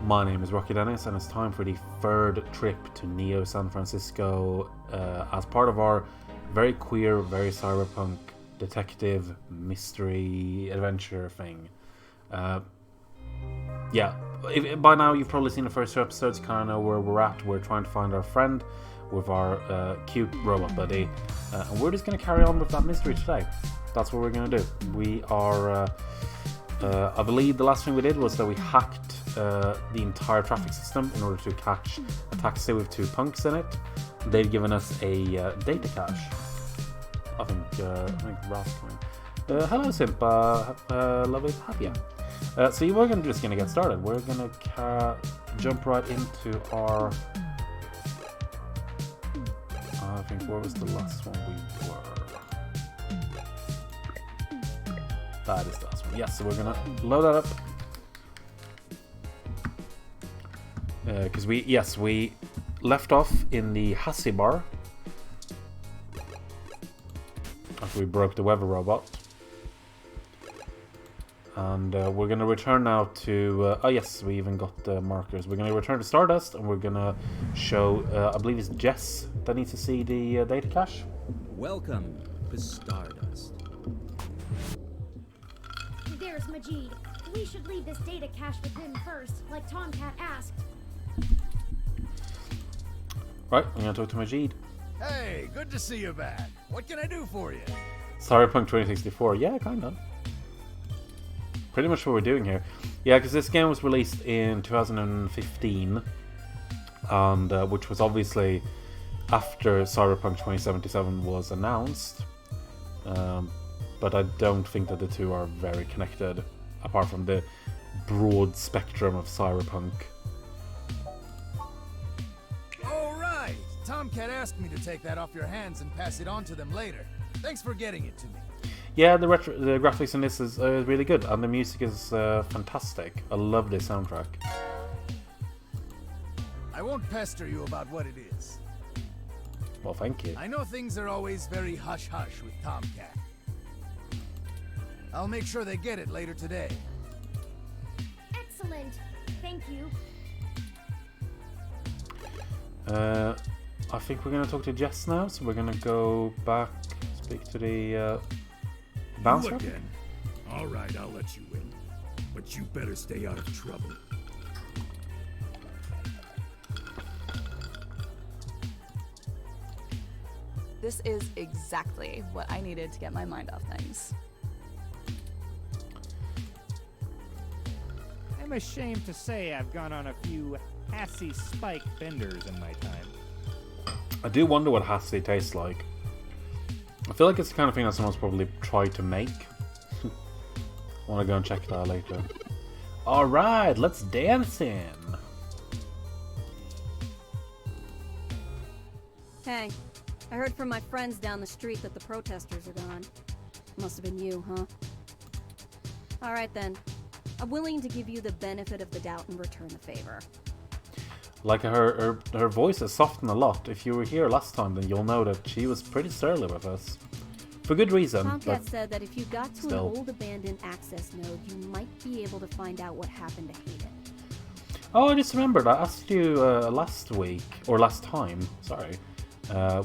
My name is Rocky Dennis, and it's time for the third trip to Neo San Francisco as part of our very queer, very cyberpunk detective mystery adventure thing. Yeah, by now you've probably seen the first two episodes, kind of know where we're at. We're trying to find our friend with our cute robot buddy, and we're just going to carry on with that mystery today. That's what we're going to do. We are, I believe the last thing we did was that we hacked the entire traffic system in order to catch a taxi with two punks in it. They've given us a data cache. I think Ralph's coming. Hello, Simp. Love is happier. So we're just going to get started. We're going to jump right into our... I think, where was the last one we were? That is the last one. Yes, so we're going to load that up. Because we left off in the Hassie bar after we broke the weather robot. And we're going to return now to... oh yes, we even got the markers. We're going to return to Stardust, and we're going to show... I believe it's Jess that needs to see the data cache. Welcome to Stardust. There's Majid. We should leave this data cache with him first, like Tomcat asked. Right, I'm going to talk to Majid. Hey, good to see you back. What can I do for you? Cyberpunk 2064. Yeah, kind of. Pretty much what we're doing here. Yeah, because this game was released in 2015, and which was obviously after Cyberpunk 2077 was announced. But I don't think that the two are very connected, apart from the broad spectrum of Cyberpunk. Oh, right. Tomcat asked me to take that off your hands and pass it on to them later. Thanks for getting it to me. Yeah, the graphics in this is really good, and the music is fantastic. I love this soundtrack. I won't pester you about what it is. Well, thank you. I know things are always very hush-hush with Tomcat. I'll make sure they get it later today. Excellent. Thank you. I think we're going to talk to Jess now, so we're going to go back, speak to the bouncer. You again? All right, I'll let you in. But you better stay out of trouble. This is exactly what I needed to get my mind off things. I'm ashamed to say I've gone on a few Hassie Spike benders in my time. I do wonder what Hassie tastes like. I feel like it's the kind of thing that someone's probably tried to make. I want to go and check that later. Alright, let's dance in. Hey, I heard from my friends down the street that the protesters are gone. Must have been you, huh? Alright then. I'm willing to give you the benefit of the doubt and return the favor. Like her voice has softened a lot. If you were here last time, then you'll know that she was pretty surly with us. For good reason. Tomcat said that if you got to still. an old abandoned access node, you might be able to find out what happened to Hayden. Oh, I just remembered. I asked you last week, or last time, sorry,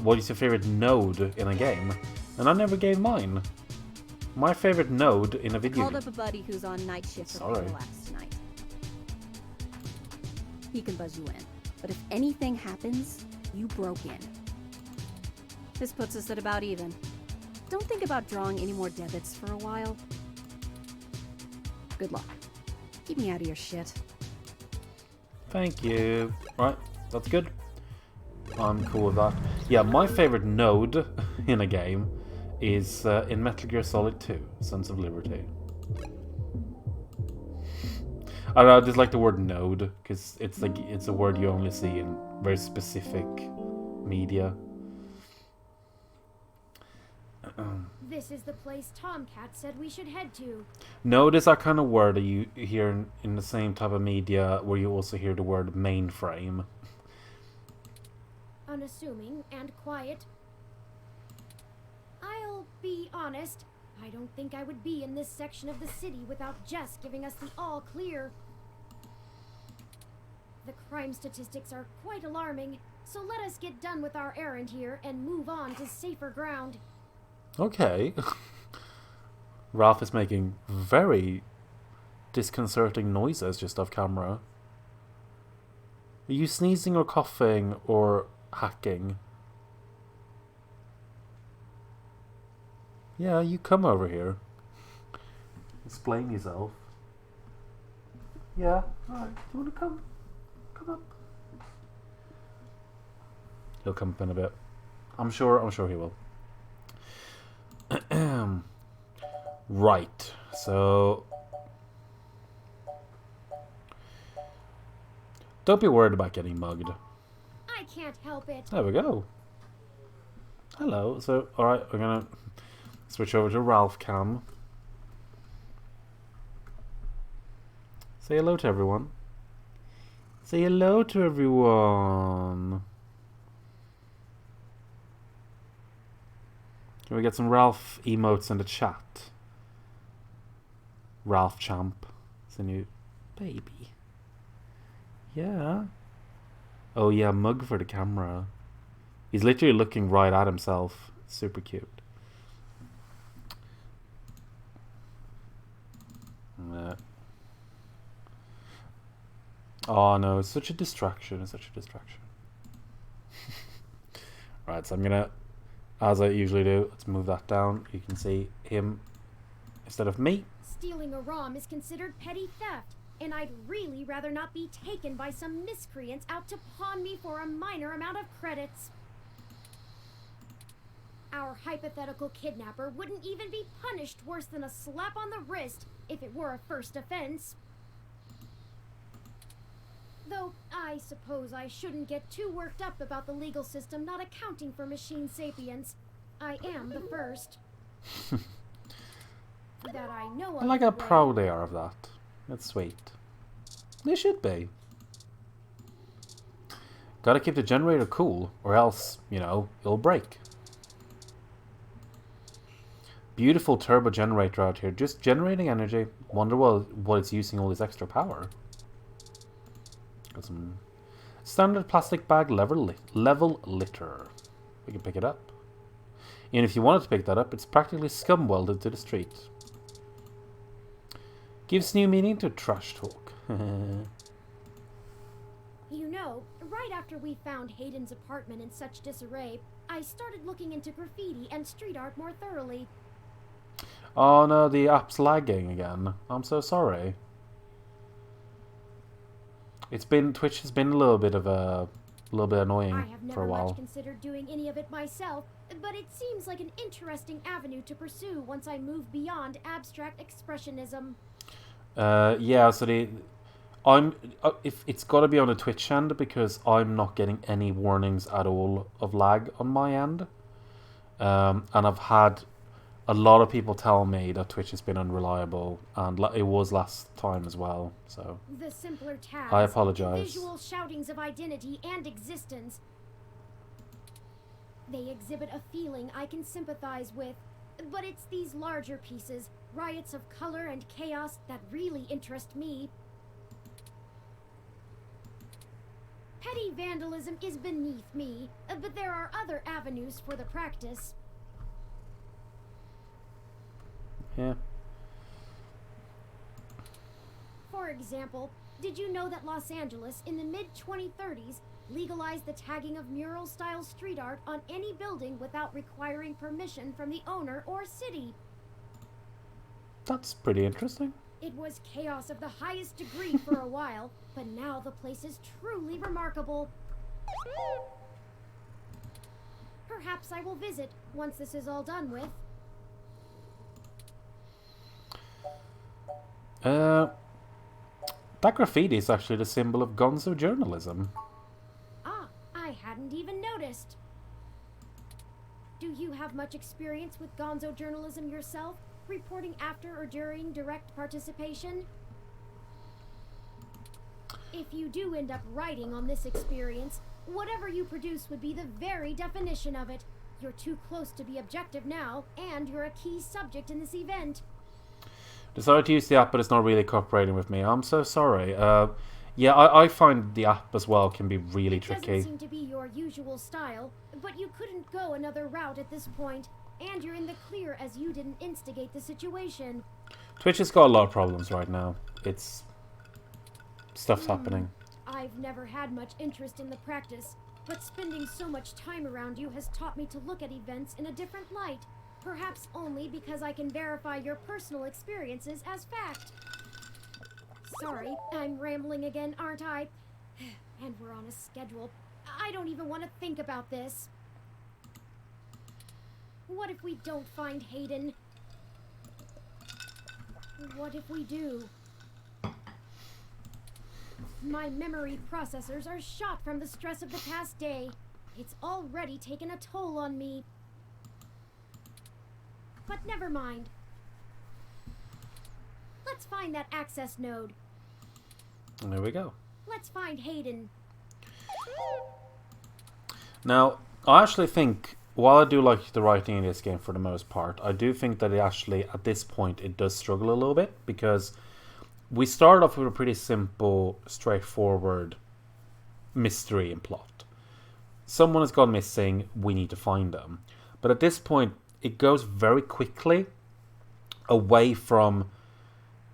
what is your favorite node in a game? And I never gave mine. My favorite node in a video Called up a buddy who's on night shift for Parallax tonight. He can buzz you in, but if anything happens, you broke in. This puts us at about even. Don't think about drawing any more debits for a while. Good luck. Keep me out of your shit. Thank you. Right, that's good. I'm cool with that. Yeah, my favorite node in a game is in Metal Gear Solid 2, Sons of Liberty. I don't know, I just like the word node, because it's a word you only see in very specific media. This is the place Tomcat said we should head to. Node is that kind of word that you hear in the same type of media where you also hear the word mainframe. Unassuming and quiet. I'll be honest, I don't think I would be in this section of the city without Jess giving us the all clear. The crime statistics are quite alarming, so let us get done with our errand here and move on to safer ground. Okay. Ralph is making very disconcerting noises just off camera. Are you sneezing or coughing or hacking? Yeah, you come over here. Explain yourself. Yeah, alright. Do you want to come? Come up. He'll come up in a bit. I'm sure he will. Right, so don't be worried about getting mugged. I can't help it. There we go. Hello. So, alright, we're gonna switch over to Ralph Cam. Say hello to everyone. Say hello to everyone. Can we get some Ralph emotes in the chat? Ralph Champ. It's a new baby. Yeah. Oh yeah, mug for the camera. He's literally looking right at himself. Super cute. Oh no, it's such a distraction. It's such a distraction. Right, so I'm gonna, as I usually do, let's move that down. You can see him instead of me. Stealing a ROM is considered petty theft, and I'd really rather not be taken by some miscreants out to pawn me for a minor amount of credits. Our hypothetical kidnapper wouldn't even be punished worse than a slap on the wrist if it were a first offense. Though, I suppose I shouldn't get too worked up about the legal system not accounting for machine sapience. I am the first. That I know of. I like how anyway. proud they are of that. That's sweet. They should be. Gotta keep the generator cool, or else, you know, it'll break. Beautiful turbo generator out here, just generating energy. Wonder what it's using all this extra power. Got some standard plastic bag level litter. We can pick it up. And if you wanted to pick that up, it's practically scum welded to the street. Gives new meaning to trash talk. You know, right after we found Hayden's apartment in such disarray, I started looking into graffiti and street art more thoroughly. Oh no, the app's lagging again. I'm so sorry. Twitch has been a little bit annoying I have for never a while. much considered doing any of it myself, but it seems like an interesting avenue to pursue once I move beyond abstract expressionism. Yeah, so if it's got to be on a Twitch end because I'm not getting any warnings at all of lag on my end, and I've had a lot of people tell me that Twitch has been unreliable, and it was last time as well. So The simpler tags, I apologize. visual shoutings of identity and existence. They exhibit a feeling I can sympathize with, but it's these larger pieces, riots of color and chaos, that really interest me. Petty vandalism is beneath me, but there are other avenues for the practice. yeah. For example, did you know that Los Angeles in the mid-2030s legalized the tagging of mural-style street art on any building without requiring permission from the owner or city? That's pretty interesting. It was chaos of the highest degree for a while, but now the place is truly remarkable. Perhaps I will visit once this is all done with. That graffiti is actually the symbol of gonzo journalism. Ah, I hadn't even noticed. Do you have much experience with gonzo journalism yourself? Reporting after or during direct participation? If you do end up writing on this experience, whatever you produce would be the very definition of it. You're too close to be objective now, and you're a key subject in this event. Decided to use the app, but it's not really cooperating with me. I'm so sorry. Yeah, I find the app as well can be really It tricky. doesn't seem to be your usual style, but you couldn't go another route at this point, and you're in the clear as you didn't instigate the situation. Twitch has got a lot of problems right now. It's... stuff's happening. I've never had much interest in the practice, but spending so much time around you has taught me to look at events in a different light. Perhaps only because I can verify your personal experiences as fact. Sorry, I'm rambling again, aren't I? And we're on a schedule. I don't even want to think about this. What if we don't find Hayden? What if we do? My memory processors are shot from the stress of the past day. It's already taken a toll on me. But never mind. Let's find that access node. And there we go. Let's find Hayden. Now, I actually think, while I do like the writing in this game for the most part, I do think that it actually, at this point, it does struggle a little bit, because we start off with a pretty simple, straightforward mystery and plot. Someone has gone missing, we need to find them. But at this point, it goes very quickly away from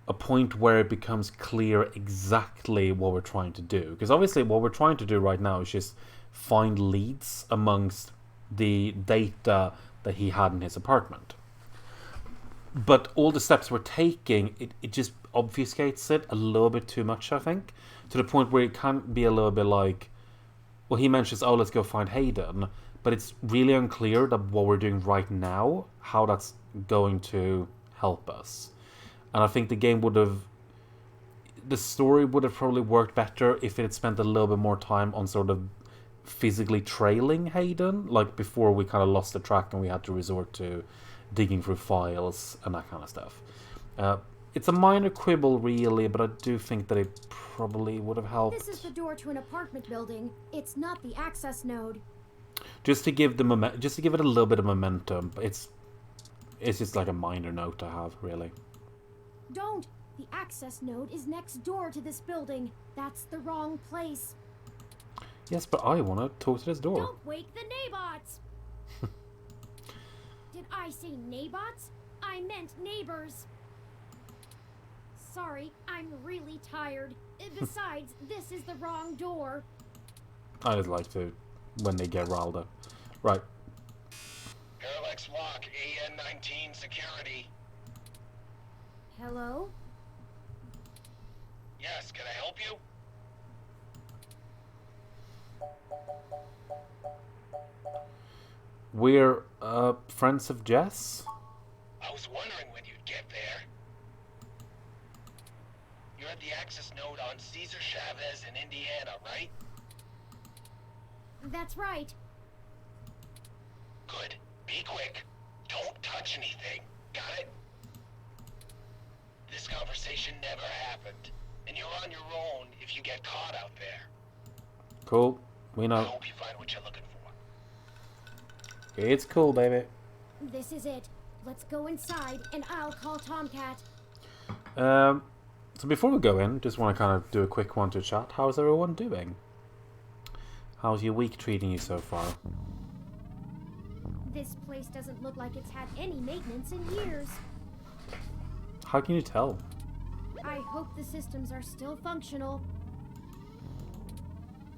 a point where it becomes clear exactly what we're trying to do. Because obviously what we're trying to do right now is just find leads amongst the data that he had in his apartment. But all the steps we're taking, it just obfuscates it a little bit too much, I think. To the point where it can be a little bit like, well, he mentions, oh, let's go find Hayden. But it's really unclear that what we're doing right now, how that's going to help us. And I think the game would have... the story would have probably worked better if it had spent a little bit more time on sort of physically trailing Hayden. Like before we kind of lost the track and we had to resort to digging through files and that kind of stuff. It's a minor quibble, really, but I do think that it probably would have helped. This is the door to an apartment building. It's not the access node. Just to give the just to give it a little bit of momentum. It's just like a minor note to have, really. Don't! The access node is next door to this building. That's the wrong place. Yes, but I want to talk to this door. Don't wake the Nabots! Did I say Nabots? I meant neighbors. Sorry, I'm really tired. Besides, this is the wrong door. I just like to when they get riled up. Right. Parallax Walk, AN-19 security. Hello? Yes, can I help you? We're friends of Jess. I was wondering when you'd get there. You're at the access node on Cesar Chavez in Indiana, right? That's right. Good. Be quick. Don't touch anything. Got it? This conversation never happened, and you're on your own if you get caught out there. Cool. We I know. hope you find what you're looking for. It's cool, baby. This is it. Let's go inside, and I'll call Tomcat. So before we go in, just want to kind of do a quick one to chat. How's everyone doing? How's your week treating you so far? This place doesn't look like it's had any maintenance in years. How can you tell? I hope the systems are still functional.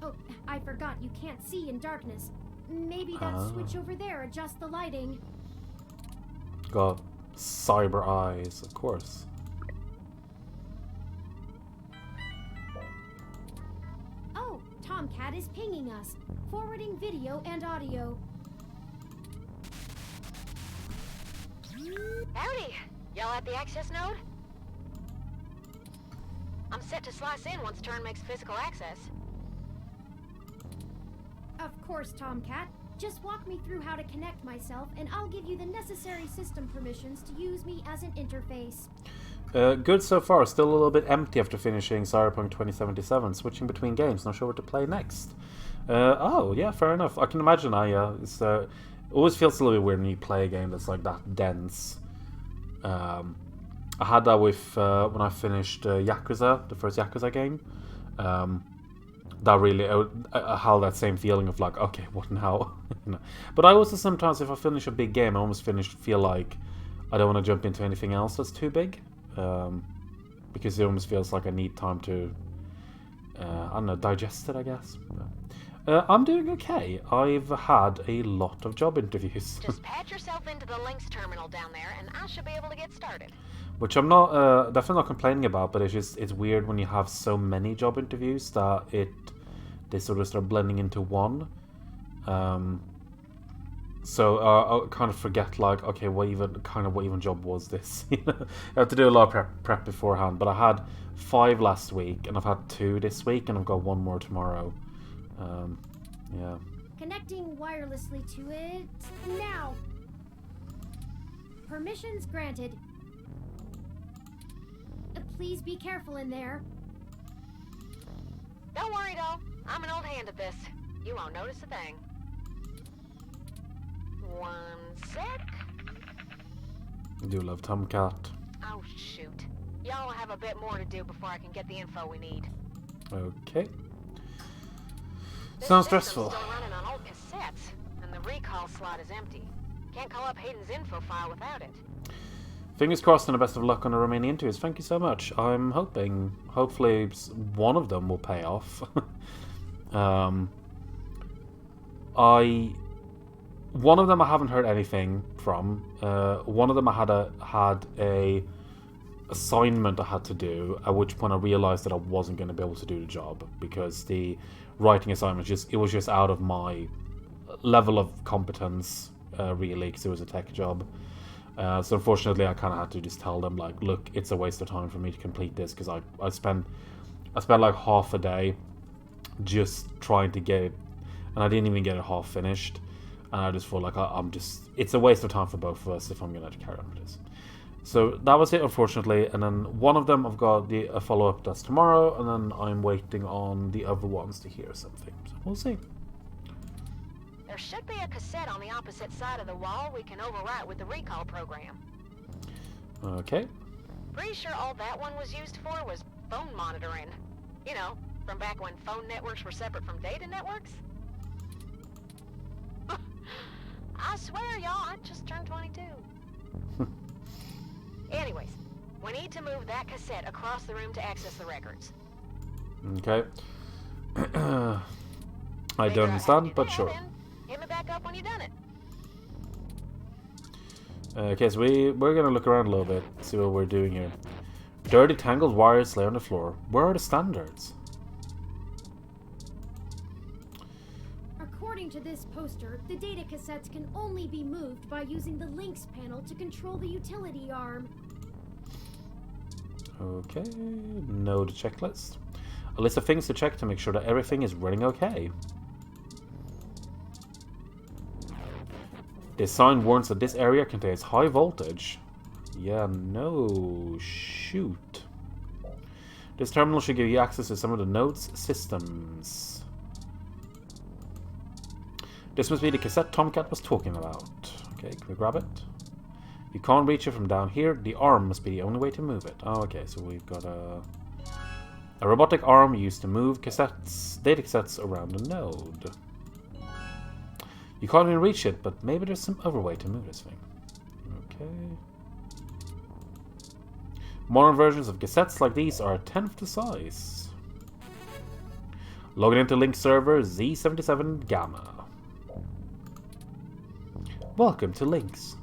Oh, I forgot you can't see in darkness. Maybe that switch over there adjusts the lighting. Got cyber eyes, of course. Oh, Tomcat is pinging us, forwarding video and audio. Howdy! Y'all at the access node? I'm set to slice in once Turn makes physical access. Of course, Tomcat. Just walk me through how to connect myself, and I'll give you the necessary system permissions to use me as an interface. Good so far. Still a little bit empty after finishing Cyberpunk 2077. Switching between games. Not sure what to play next. Oh, yeah, fair enough. I can imagine. It always feels a little bit weird when you play a game that's like that dense. I had that with when I finished Yakuza, the first Yakuza game. that really I had that same feeling of like, okay, what now? You know. But I also sometimes, if I finish a big game, I almost feel like I don't want to jump into anything else that's too big, because it almost feels like I need time to, I don't know, digest it, I guess. I'm doing okay. I've had a lot of job interviews. Just patch yourself into the Lynx terminal down there, and I should be able to get started. Which I'm not definitely not complaining about, but it's weird when you have so many job interviews that they sort of start blending into one. So I kind of forget, like, okay, what even job was this? You know, I have to do a lot of prep beforehand. But I had 5 last week, and I've had 2 this week, and I've got 1 more tomorrow. Yeah. Connecting wirelessly to it now. Permissions granted. Please be careful in there. Don't worry, though. I'm an old hand at this. You won't notice a thing. 1 sec. I do love Tomcat. Oh, shoot. Y'all have a bit more to do before I can get the info we need. Okay. This Sounds system's stressful. Still running on old cassettes, and the recall slot is empty. Can't call up Hayden's info file without it. Fingers crossed and the best of luck on the remaining interviews. Thank you so much. I'm hopefully one of them will pay off. One of them I haven't heard anything from. One of them I had a assignment I had to do, at which point I realized that I wasn't going to be able to do the job because the writing assignment was just out of my level of competence, really, because it was a tech job. So unfortunately, I kind of had to just tell them, like, look, it's a waste of time for me to complete this because I spent like half a day just trying to get it, and I didn't even get it half finished. And I just feel like it's a waste of time for both of us if I'm going to carry on with this. So that was it, unfortunately. And then one of them I've got a follow-up that's tomorrow, and then I'm waiting on the other ones to hear something. So we'll see. There should be a cassette on the opposite side of the wall we can overwrite with the recall program. Okay. Pretty sure all that one was used for was phone monitoring. You know, from back when phone networks were separate from data networks. I swear, y'all, I just turned 22. Anyways, we need to move that cassette across the room to access the records. Okay. I don't understand, but sure. Hit me back up when you've done it. Okay, so we're gonna look around a little bit, see what we're doing here. Dirty tangled wires lay on the floor. Where are the standards? According to this poster, the data cassettes can only be moved by using the Lynx panel to control the utility arm. Okay, node checklist. A list of things to check to make sure that everything is running okay. This sign warns that this area contains high voltage. Yeah, no, shoot. This terminal should give you access to some of the node's systems. This must be the cassette Tomcat was talking about. Okay, can we grab it? You can't reach it from down here. The arm must be the only way to move it. Oh, okay, so we've got a robotic arm used to move data cassettes around the node. You can't even reach it, but maybe there's some other way to move this thing. Okay. Modern versions of cassettes like these are a tenth the size. Logging into Lynx server Z77 Gamma. Welcome to Lynx.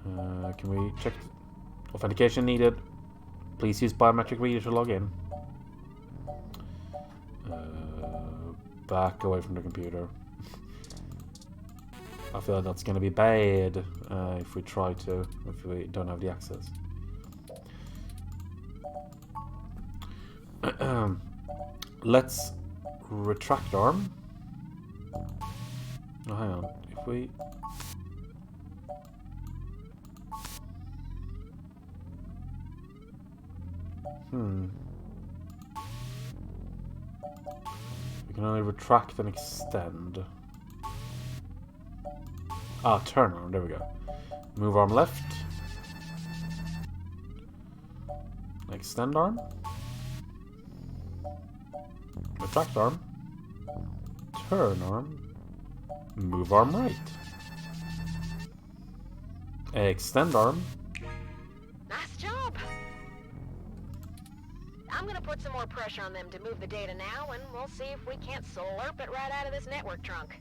Can we check authentication needed? Please use biometric reader to log in. Back away from the computer. I feel like that's going to be bad if we don't have the access. Let's retract arm. Oh, hang on. If we... We can only retract and extend. Ah, turn arm. There we go. Move arm left. Extend arm. Retract arm. Turn arm. Move arm right. Extend arm. Nice job. I'm gonna put some more pressure on them to move the data now, and we'll see if we can't slurp it right out of this network trunk.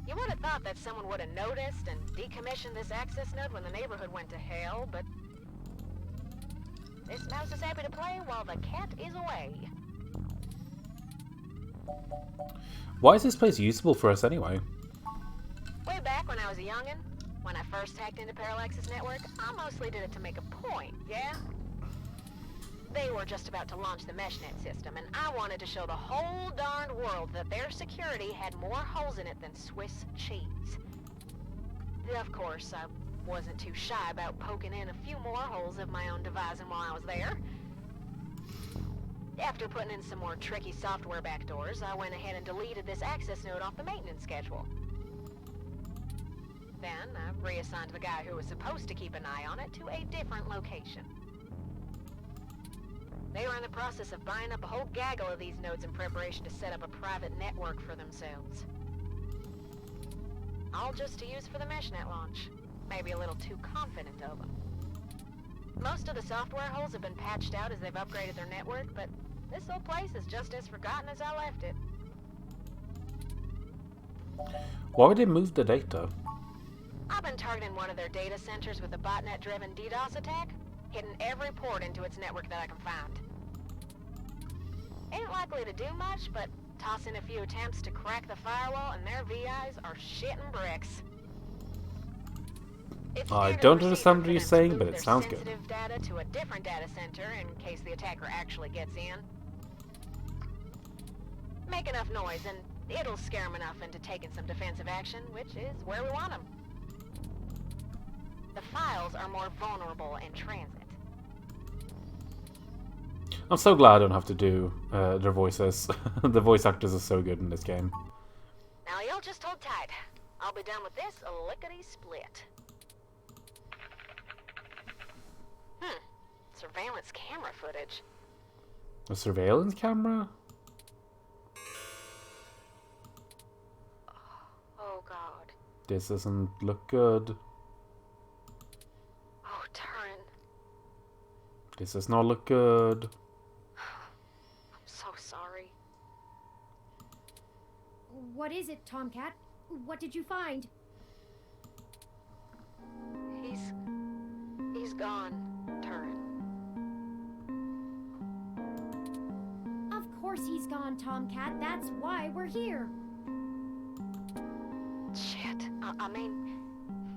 You would have thought that someone would have noticed and decommissioned this access node when the neighborhood went to hell, but this mouse is happy to play while the cat is away. Why is this place usable for us anyway? Way back when I was a youngin', when I first hacked into Parallax's network, I mostly did it to make a point, yeah? They were just about to launch the MeshNet system, and I wanted to show the whole darned world that their security had more holes in it than Swiss cheese. Of course, I wasn't too shy about poking in a few more holes of my own devising while I was there. After putting in some more tricky software backdoors, I went ahead and deleted this access node off the maintenance schedule. Then, I reassigned the guy who was supposed to keep an eye on it to a different location. They were in the process of buying up a whole gaggle of these nodes in preparation to set up a private network for themselves. All just to use for the MeshNet launch. Maybe a little too confident of them. Most of the software holes have been patched out as they've upgraded their network, but this old place is just as forgotten as I left it. Why would they move the data? I've been targeting one of their data centers with a botnet-driven DDoS attack, hitting every port into its network that I can find. Ain't likely to do much, but toss in a few attempts to crack the firewall and their VIs are shitting bricks. I don't understand what you're saying, but it sounds good. Sensitive data to a different data center in case the attacker actually gets in. Make enough noise and it'll scare them enough into taking some defensive action, which is where we want them. The files are more vulnerable in transit. I'm so glad I don't have to do their voices. The voice actors are so good in this game. Now you'll just hold tight. I'll be done with this lickety-split. Surveillance camera footage. A surveillance camera? Oh god. This doesn't look good. Oh, Turin. This does not look good. I'm so sorry. What is it, Tomcat? What did you find? He's gone, Turin. Of course he's gone, Tomcat. That's why we're here. Shit. I mean,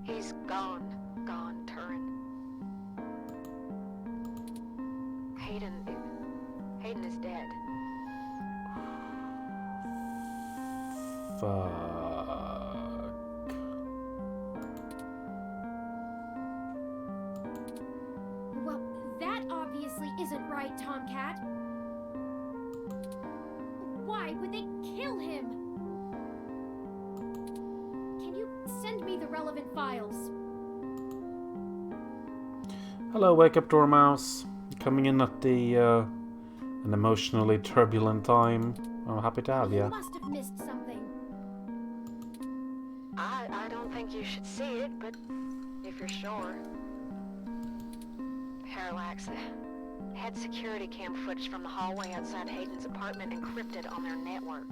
he's gone, Turin. Hayden is dead. Fuck. Well, that obviously isn't right, Tomcat. Why would they kill him? Can you send me the relevant files? Hello, Wake Up Dormouse. Coming in at the an emotionally turbulent time. I'm happy to have You you. must have missed something. I don't think you should see it, but if you're sure. Parallax had security cam footage from the hallway outside Hayden's apartment encrypted on their network.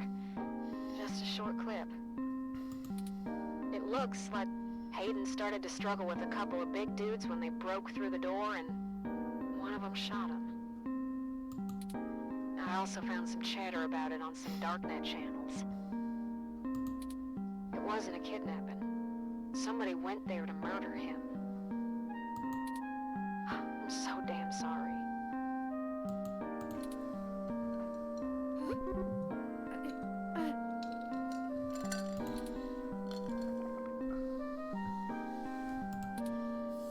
Just a short clip. It looks like Hayden started to struggle with a couple of big dudes when they broke through the door and one of them shot him. I also found some chatter about it on some darknet channels. It wasn't a kidnapping. Somebody went there to murder him. I'm so damn sorry.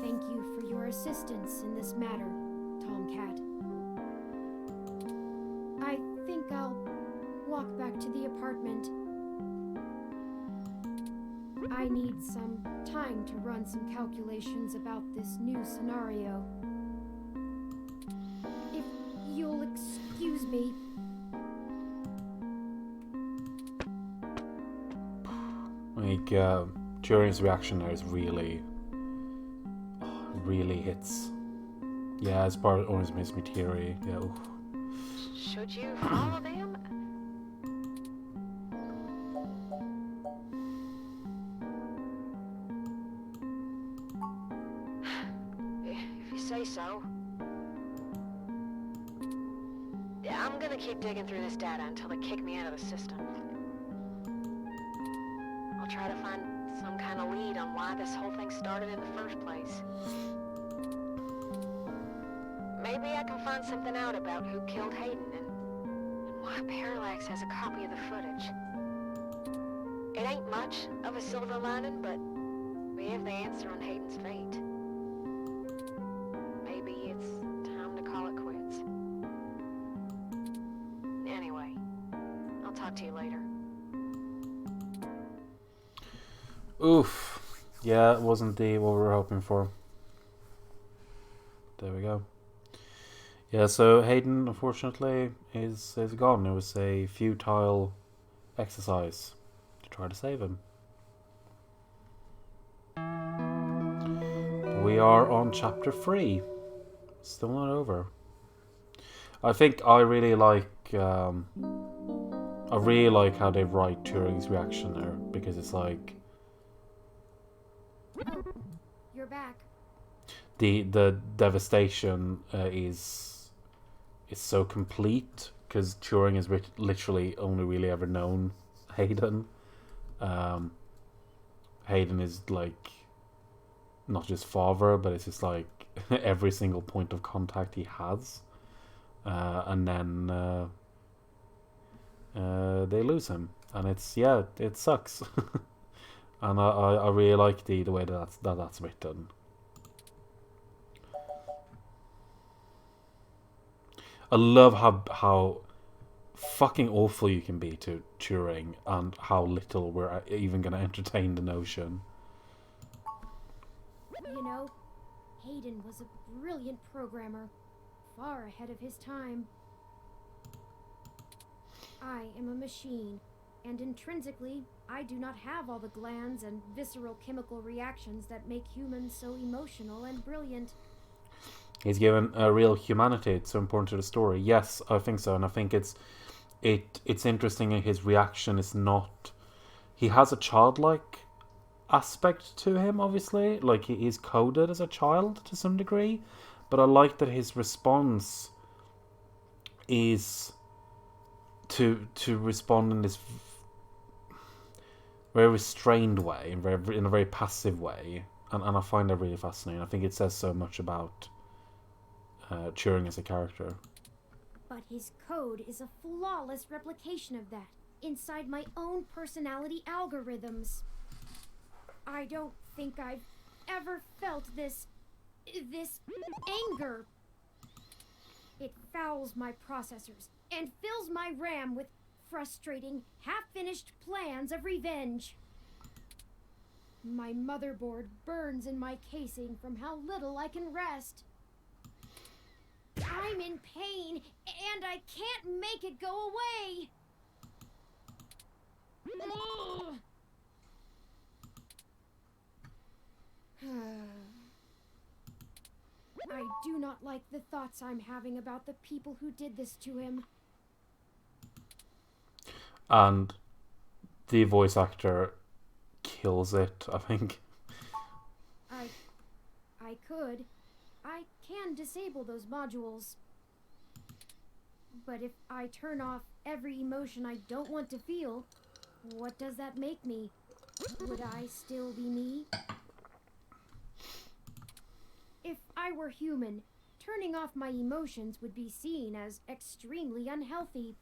Thank you for your assistance in this matter, Tomcat. I think I'll walk back to the apartment. I need some time to run some calculations about this new scenario. If you'll excuse Excuse me. Like, Turing's reaction there is really hits. Yeah, it's part of always makes me teary. Yeah. Oof. Should you follow them? If you say so. Yeah, I'm gonna keep digging through this data until they kick me out of the system. I'll try to find some kind of lead on why this whole thing started in the first place. Maybe I can find something out about who killed Hayden and why Parallax has a copy of the footage. It ain't much of a silver lining, but we have the answer on Hayden's fate. Maybe it's time to call it quits. Anyway, I'll talk to you later. Oof. Yeah, it wasn't what we were hoping for. There we go. Yeah, so Hayden, unfortunately, is gone. It was a futile exercise to try to save him. We are on chapter 3. Still not over. I think I really like how they write Turing's reaction there, because it's like You're back. the devastation is so complete, because Turing has literally only really ever known Hayden. Hayden is like not just father, but it's just like every single point of contact he has, and then they lose him, and it sucks. And I really like the way that's written. I love how fucking awful you can be to Turing, and how little we're even going to entertain the notion. You know, Hayden was a brilliant programmer, far ahead of his time. I am a machine, and intrinsically, I do not have all the glands and visceral chemical reactions that make humans so emotional and brilliant. He's given a real humanity. It's so important to the story. Yes, I think so, and I think it's interesting in his reaction. It's not. He has a childlike aspect to him, obviously. Like, he is coded as a child to some degree, but I like that his response is to respond in this very restrained way, in a very passive way, and I find that really fascinating. I think it says so much about Turing as a character. But his code is a flawless replication of that, inside my own personality algorithms. I don't think I've ever felt this anger. It fouls my processors and fills my RAM with frustrating, half-finished plans of revenge. My motherboard burns in my casing from how little I can rest. I'm in pain, and I can't make it go away. Ugh. I do not like the thoughts I'm having about the people who did this to him. And the voice actor kills it, I think. I can disable those modules. But if I turn off every emotion I don't want to feel, what does that make me? Would I still be me? If I were human, turning off my emotions would be seen as extremely unhealthy.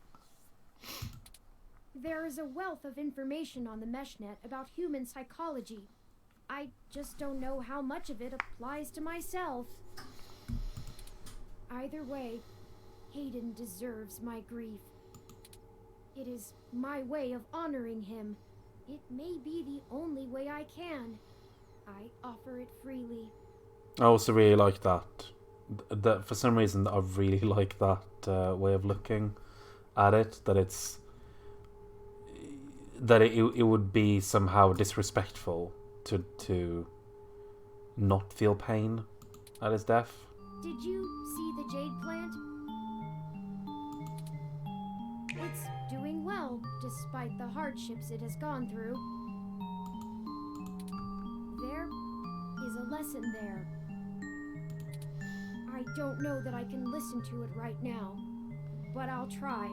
There is a wealth of information on the MeshNet about human psychology. I just don't know how much of it applies to myself. Either way, Hayden deserves my grief. It is my way of honoring him. It may be the only way I can. I offer it freely. I also really like that that for some reason I really like that way of looking at it. That it would be somehow disrespectful to not feel pain at his death. Did you see the jade plant? It's doing well, despite the hardships it has gone through. There is a lesson there. I don't know that I can listen to it right now, but I'll try.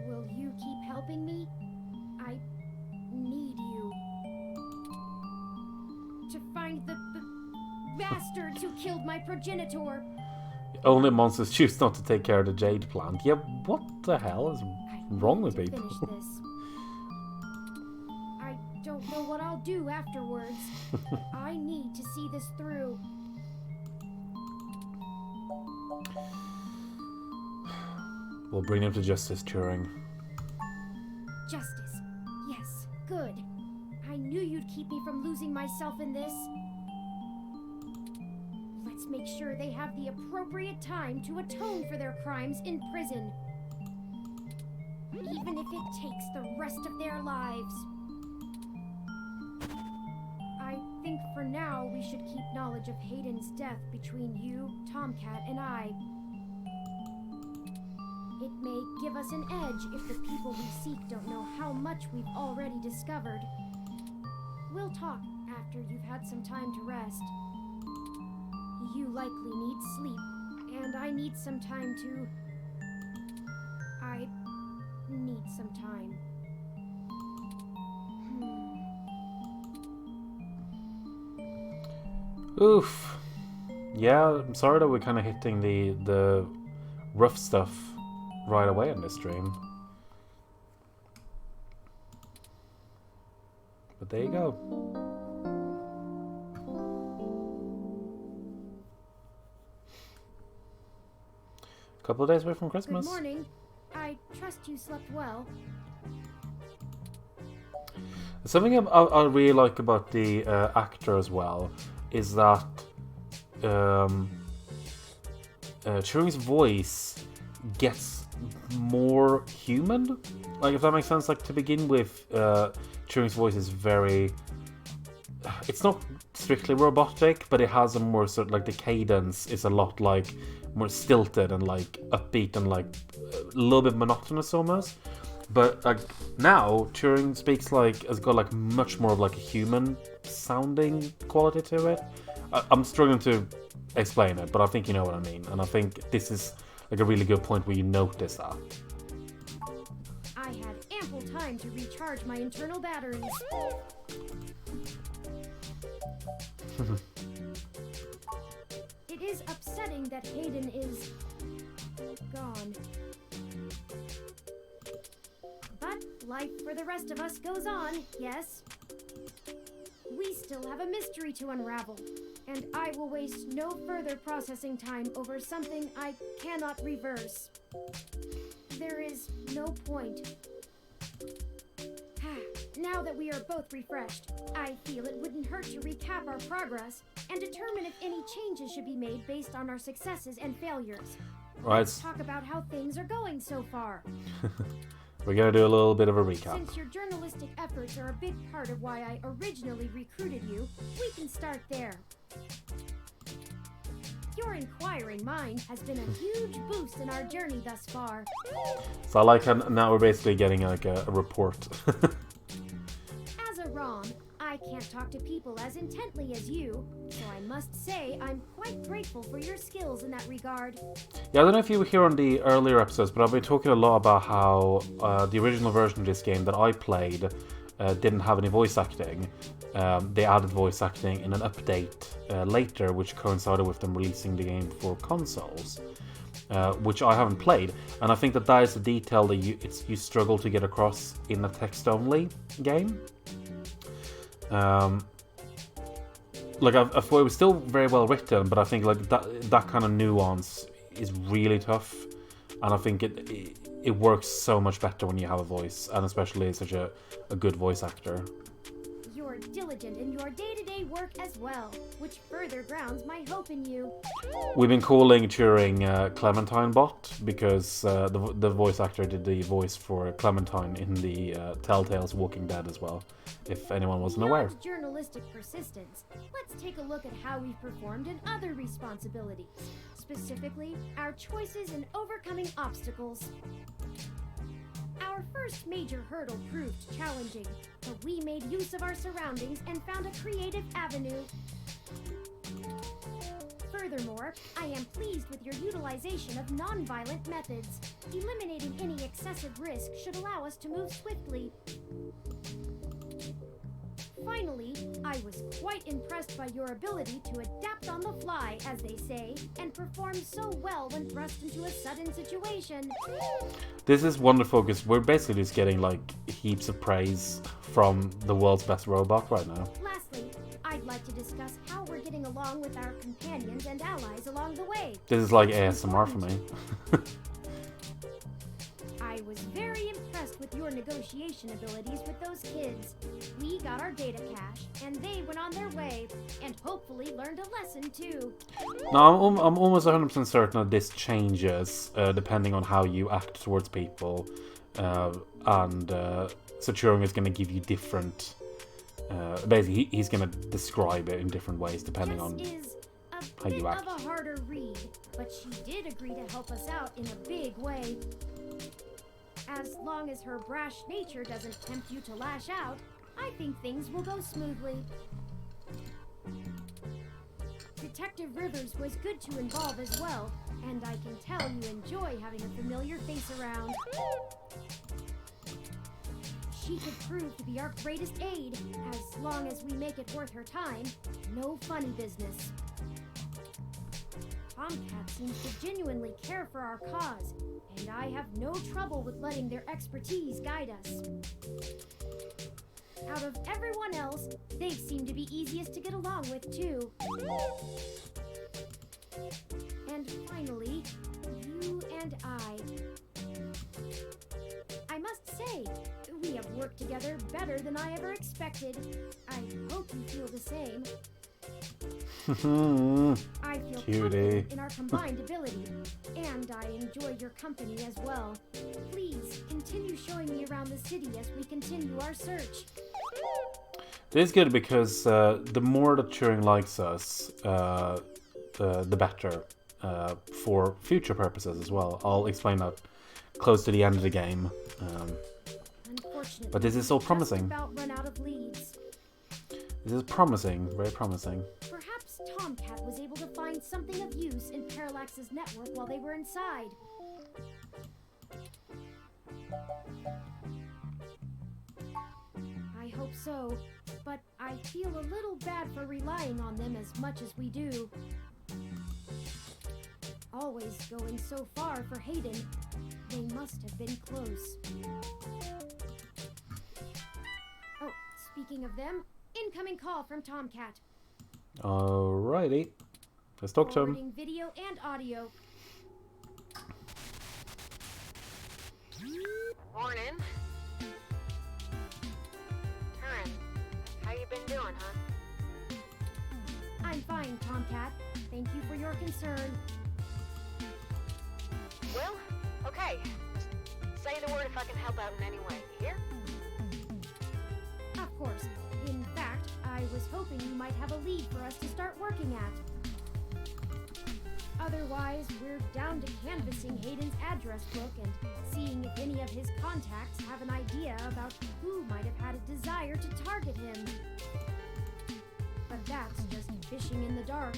Will you keep helping me? I need you. To find the bastards who killed my progenitor. Only monsters choose not to take care of the jade plant. Yeah, what the hell is wrong with people? Finish this. I don't know what I'll do afterwards. I need to see this through. We'll bring him to justice, Turing. Justice. Yes, good. I knew you'd keep me from losing myself in this. Let's make sure they have the appropriate time to atone for their crimes in prison. Even if it takes the rest of their lives. I think for now we should keep knowledge of Hayden's death between you, Tomcat, and I. It may give us an edge if the people we seek don't know how much we've already discovered. We'll talk after you've had some time to rest. You likely need sleep, and I need some time to... I need some time. Oof. Yeah, I'm sorry that we're kind of hitting the rough stuff right away in this stream. But there you go. Couple of days away from Christmas. Good morning. I trust you slept well. Something I really like about the actor as well is that Turing's voice gets more human. Like, if that makes sense. Like, to begin with, Turing's voice is very... It's not strictly robotic, but it has a more sort of, like, the cadence is a lot, like, more stilted and, like, upbeat and, like, a little bit monotonous almost. But, like, now, Turing speaks, like, has got, like, much more of, like, a human sounding quality to it. I'm struggling to explain it, but I think you know what I mean. And I think this is, like, a really good point where you notice that. I had ample time to recharge my internal batteries. It is upsetting that Hayden is gone. But life for the rest of us goes on, yes? We still have a mystery to unravel, and I will waste no further processing time over something I cannot reverse. There is no point. Now that we are both refreshed, I feel it wouldn't hurt to recap our progress and determine if any changes should be made based on our successes and failures. Right. Let's talk about how things are going so far. We're going to do a little bit of a recap. Since your journalistic efforts are a big part of why I originally recruited you, we can start there. Your inquiring mind has been a huge boost in our journey thus far. So I like how now we're basically getting like a report. As a ROM, I can't talk to people as intently as you, so I must say I'm quite grateful for your skills in that regard. Yeah, I don't know if you were here on the earlier episodes, but I've been talking a lot about how the original version of this game that I played didn't have any voice acting. They added voice acting in an update later, which coincided with them releasing the game for consoles, which I haven't played. And I think that is a detail that you struggle to get across in a text-only game. Like I thought it was still very well written, but I think like that kind of nuance is really tough, and I think it works so much better when you have a voice, and especially such a good voice actor. are diligent in your day-to-day work as well, which further grounds my hope in you. We've been calling Turing Clementine Bot because the voice actor did the voice for Clementine in the Telltale's Walking Dead as well, if anyone wasn't aware. Beyond journalistic persistence, let's take a look at how we've performed in other responsibilities, specifically our choices in overcoming obstacles. Our first major hurdle proved challenging, but we made use of our surroundings and found a creative avenue. Furthermore, I am pleased with your utilization of non-violent methods. Eliminating any excessive risk should allow us to move swiftly. Finally, I was quite impressed by your ability to adapt on the fly, as they say, and perform so well when thrust into a sudden situation. This is wonderful because we're basically just getting like heaps of praise from the world's best robot right now. Lastly, I'd like to discuss how we're getting along with our companions and allies along the way. This is like ASMR for me. I was very impressed with your negotiation abilities with those kids. We got our data cache, and they went on their way, and hopefully learned a lesson too. Now, I'm almost 100% certain that this changes depending on how you act towards people, and so Turing is going to give you different. Basically, he's going to describe it in different ways depending on how you act. Of a harder read, but she did agree to help us out in a big way. As long as her brash nature doesn't tempt you to lash out, I think things will go smoothly. Detective Rivers was good to involve as well, and I can tell you enjoy having a familiar face around. She could prove to be our greatest aid, as long as we make it worth her time. No funny business. Tomcat seems to genuinely care for our cause, and I have no trouble with letting their expertise guide us. Out of everyone else, they seem to be easiest to get along with, too. And finally, you and I. I must say, we have worked together better than I ever expected. I hope you feel the same. I feel confident in our combined ability, and I enjoy your company as well. Please continue showing me around the city as we continue our search. It is good because the more that Turing likes us, the better for future purposes as well. I'll explain that close to the end of the game. But this is so promising. About run out of leads. This is promising, very promising. Perhaps Tomcat was able to find something of use in Parallax's network while they were inside. I hope so, but I feel a little bad for relying on them as much as we do. Always going so far for Hayden. They must have been close. Oh, speaking of them, incoming call from Tomcat. Alrighty. Let's talk to him. Forwarding video and audio. Morning. Turing, how you been doing, huh? I'm fine, Tomcat. Thank you for your concern. Well, okay. Just say the word if I can help out in any way. You hear? Of course. In fact, I was hoping you might have a lead for us to start working at. Otherwise, we're down to canvassing Hayden's address book and seeing if any of his contacts have an idea about who might have had a desire to target him. But that's just fishing in the dark.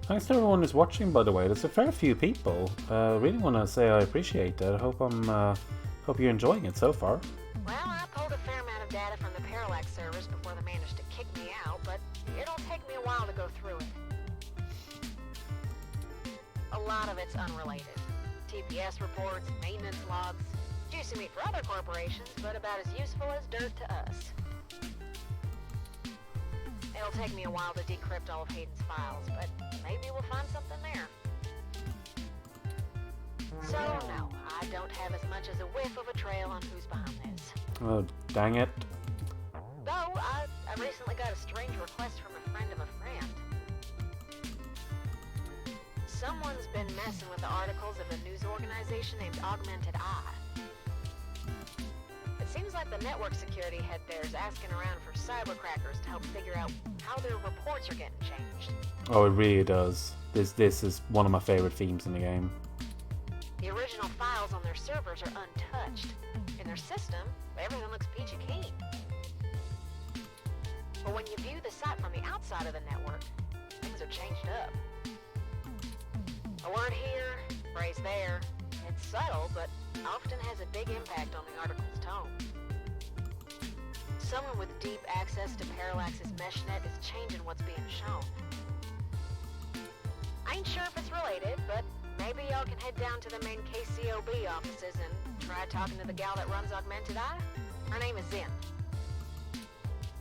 Thanks to everyone who's watching, by the way. There's a fair few people. Really want to say I appreciate it. I hope hope you're enjoying it so far. Well, I pulled a fair amount of data from the Parallax servers before they managed to kick me out, but it'll take me a while to go through it. A lot of it's unrelated. TPS reports, maintenance logs. Juicy meat for other corporations, but about as useful as dirt to us. It'll take me a while to decrypt all of Hayden's files, but maybe we'll find something there. So, no, I don't have as much as a whiff of a trail on who's behind this. Oh, dang it. Though, I I recently got a strange request from a friend of a friend. Someone's been messing with the articles of a news organization named Augmented Eye. It seems like the network security head there is asking around for cybercrackers to help figure out how their reports are getting changed. Oh, it really does. This is one of my favorite themes in the game. The original files on their servers are untouched. In their system, everything looks peachy keen. But when you view the site from the outside of the network, things are changed up. A word here, phrase there. It's subtle, but often has a big impact on the article's tone. Someone with deep access to Parallax's meshnet is changing what's being shown. I ain't sure if it's related, but maybe y'all can head down to the main KCOB offices and try talking to the gal that runs Augmented Eye. Her name is Zen.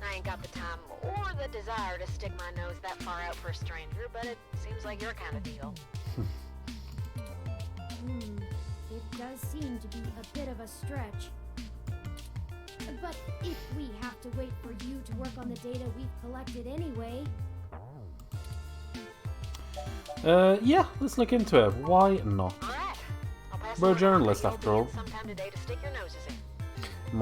I ain't got the time or the desire to stick my nose that far out for a stranger, but it seems like your kind of deal. It does seem to be a bit of a stretch. But if we have to wait for you to work on the data we've collected anyway... Yeah, let's look into it. Why not? Alright. I'll pass We're it on to journalists, KCOB after all. sometime today to stick your noses in. It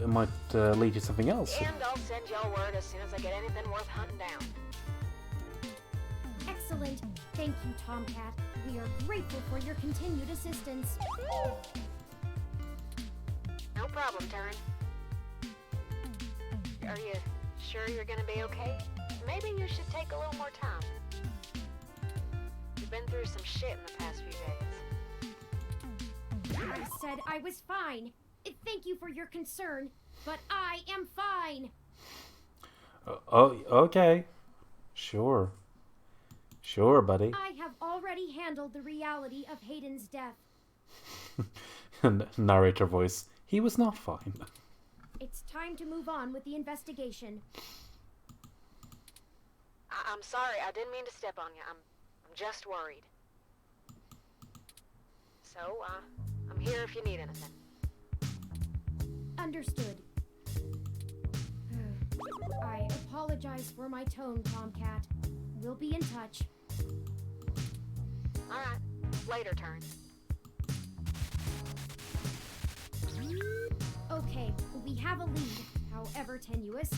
might lead to something else. And I'll send y'all word as soon as I get anything worth hunting down. Excellent. Thank you, Tomcat. We are grateful for your continued assistance. No problem, Turin. Are you sure you're gonna be okay? Maybe you should take a little more time. You've been through some shit in the past few days. I said I was fine. Thank you for your concern, but I am fine. Oh, okay. Sure. Sure, buddy. I have already handled the reality of Hayden's death. Narrator voice. He was not fine. It's time to move on with the investigation. I'm sorry, I didn't mean to step on you. I'm just worried. So, I'm here if you need anything. Understood. I apologize for my tone, Tomcat. We'll be in touch. Alright, later, Turn. Okay, we have a lead, however tenuous.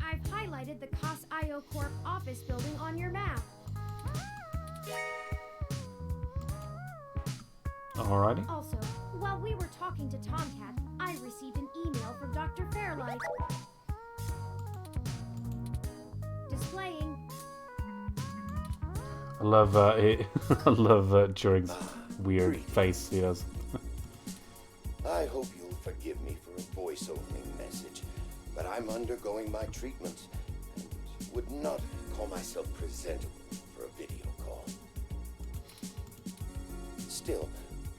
I've highlighted the COS IO Corp office building on your map. Alrighty. Also, while we were talking to Tomcat, I received an email from Dr. Fairlight. Displaying. I love I love Turing's weird face he does. I hope you'll forgive me for a voice-opening message, but I'm undergoing my treatment and would not call myself presentable for a video call. Still,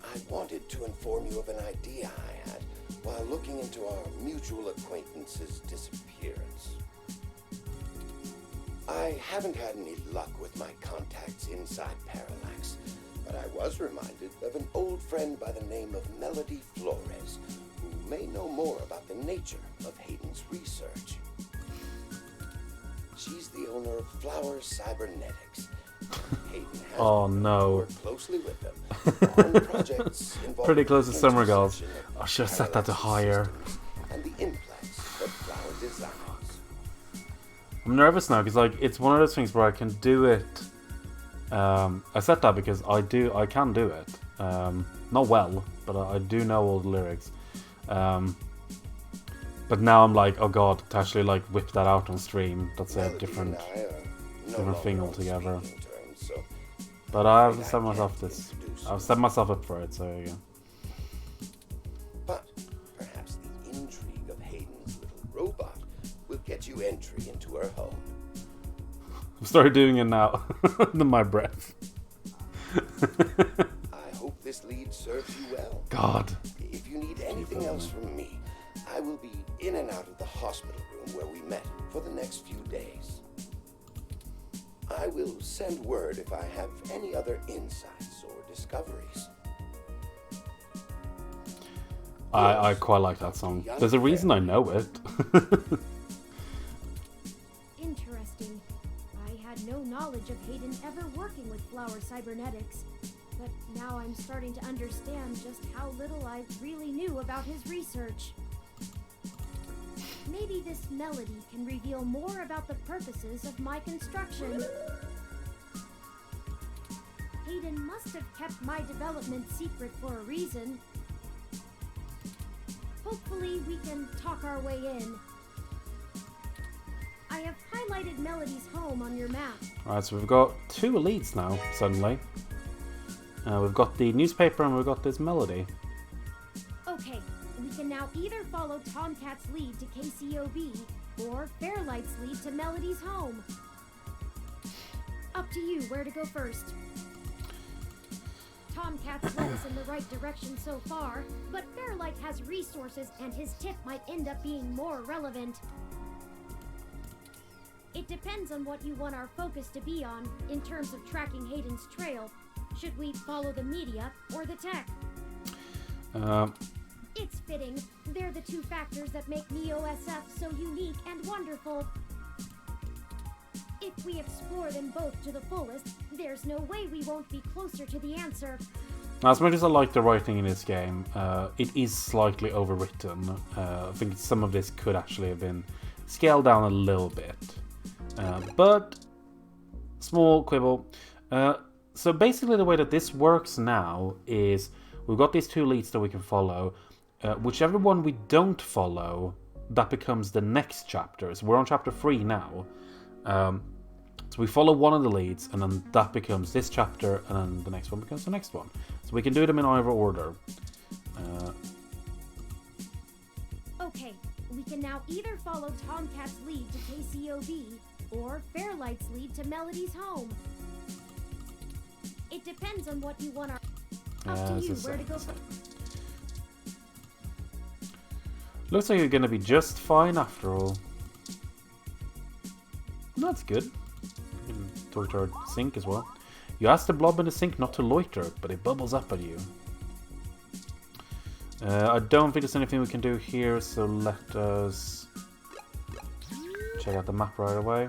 I wanted to inform you of an idea I had while looking into our mutual acquaintance's disappearance. I haven't had any luck with my contacts inside Parallax, but I was reminded of an old friend by the name of Melody Flores, who may know more about the nature of Hayden's research. She's the owner of Flower Cybernetics. Hayden has worked closely with them on projects involving Pretty close to the Summer Girls. intersection of I should have set that to higher. and the implants that Flower designs. I'm nervous now because it's one of those things where I can do it. I set that because I can do it. Not well, but I do know all the lyrics. But now I'm like, oh god, to actually whip that out on stream. That's a different thing altogether. But I've set myself I've set myself up for it. So yeah. But perhaps the intrigue of Hayden's little robot will get you entry into her home. I've started doing it now. Under my breath. I hope this lead serves you well. God. If you need anything else from me, I will be in and out of the hospital room where we met for the next few days. I will send word if I have any other insights or discoveries. I quite like that song. There's a reason I know it. no knowledge of Hayden ever working with Flower Cybernetics, but now I'm starting to understand just how little I really knew about his research. Maybe this melody can reveal more about the purposes of my construction. Hayden must have kept my development secret for a reason. Hopefully we can talk our way in. I have highlighted Melody's home on your map. Alright, so we've got 2 leads now, suddenly. We've got the newspaper and we've got this Melody. Okay, we can now either follow Tomcat's lead to KCOB, or Fairlight's lead to Melody's home. Up to you where to go first. Tomcat's led us in the right direction so far, but Fairlight has resources and his tip might end up being more relevant. It depends on what you want our focus to be on in terms of tracking Hayden's trail. Should we follow the media or the tech? It's fitting. They're the 2 factors that make NeoSF so unique and wonderful. If we explore them both to the fullest, there's no way we won't be closer to the answer. As much as I like the writing in this game, it is slightly overwritten. I think some of this could actually have been scaled down a little bit. But, small quibble. So basically the way that this works now is we've got these 2 leads that we can follow. Whichever one we don't follow, that becomes the next chapter. So we're on chapter 3 now. So we follow one of the leads, and then that becomes this chapter, and then the next one becomes the next one. So we can do them in either order. Okay, we can now either follow Tomcat's lead to KCOB, or Fairlight's lead to Melody's home. It depends on what you want our... Up to you where to go first. Looks like you're going to be just fine after all. That's good. You can talk to our sink as well. You asked the blob in the sink not to loiter, but it bubbles up at you. I don't think there's anything we can do here, so let us check out the map right away.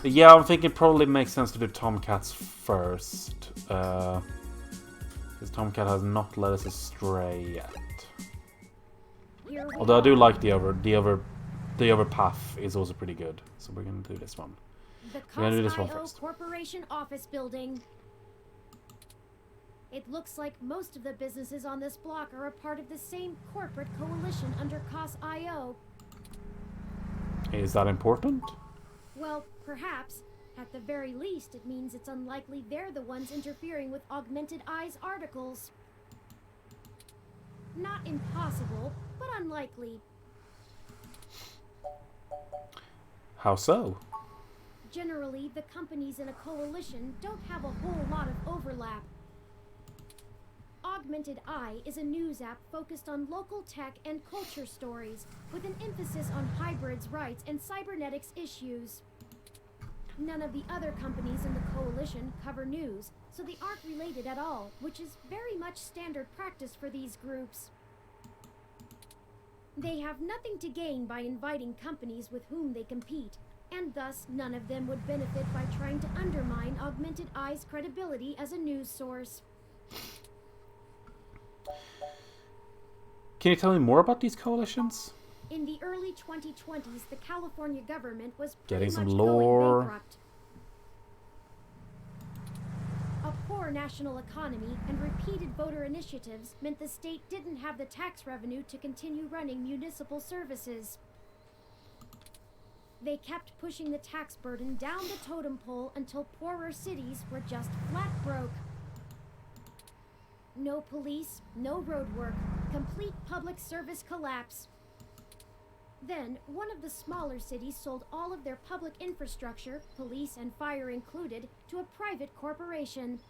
But yeah, I'm thinking it probably makes sense to do Tomcat's first. Because Tomcat has not led us astray yet. Although I do like the other path is also pretty good. So we're gonna do this one. We're gonna do this one first. Corporation office building. It looks like most of the businesses on this block are a part of the same corporate coalition under COS.io. Is that important? Well, perhaps. At the very least, it means it's unlikely they're the ones interfering with Augmented Eye's articles. Not impossible, but unlikely. How so? Generally, the companies in a coalition don't have a whole lot of overlap. Augmented Eye is a news app focused on local tech and culture stories, with an emphasis on hybrids' rights and cybernetics issues. None of the other companies in the coalition cover news, so they aren't related at all, which is very much standard practice for these groups. They have nothing to gain by inviting companies with whom they compete, and thus none of them would benefit by trying to undermine Augmented Eye's credibility as a news source. Can you tell me more about these coalitions? In the early 2020s, the California government was getting pretty some much lore. going bankrupt. A poor national economy and repeated voter initiatives meant the state didn't have the tax revenue to continue running municipal services. They kept pushing the tax burden down the totem pole until poorer cities were just flat broke. No police, no road work, complete public service collapse. Then, one of the smaller cities sold all of their public infrastructure, police and fire included, to a private corporation.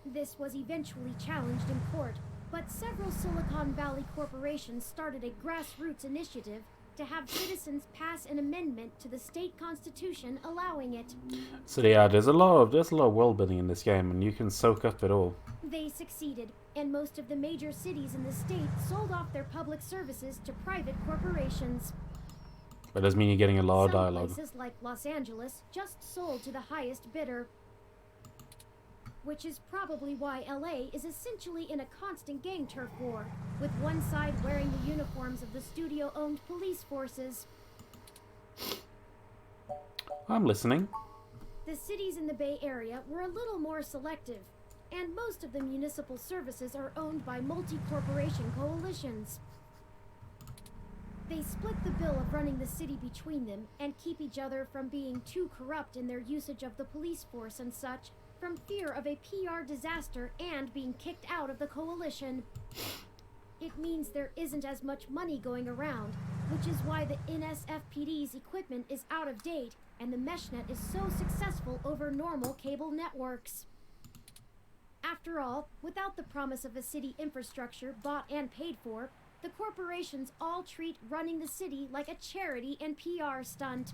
This was eventually challenged in court, but several Silicon Valley corporations started a grassroots initiative to have citizens pass an amendment to the state constitution allowing it. So yeah, there's a lot of world building in this game, and you can soak up it all. They succeeded, and most of the major cities in the state sold off their public services to private corporations. But it doesn't mean you're getting a lot of Some dialogue. places like Los Angeles just sold to the highest bidder. Which is probably why LA is essentially in a constant gang turf war, with one side wearing the uniforms of the studio-owned police forces. I'm listening. The cities in the Bay Area were a little more selective, and most of the municipal services are owned by multi-corporation coalitions. They split the bill of running the city between them and keep each other from being too corrupt in their usage of the police force and such, from fear of a PR disaster and being kicked out of the coalition. It means there isn't as much money going around, which is why the NSFPD's equipment is out of date and the MeshNet is so successful over normal cable networks. After all, without the promise of a city infrastructure bought and paid for, the corporations all treat running the city like a charity and PR stunt.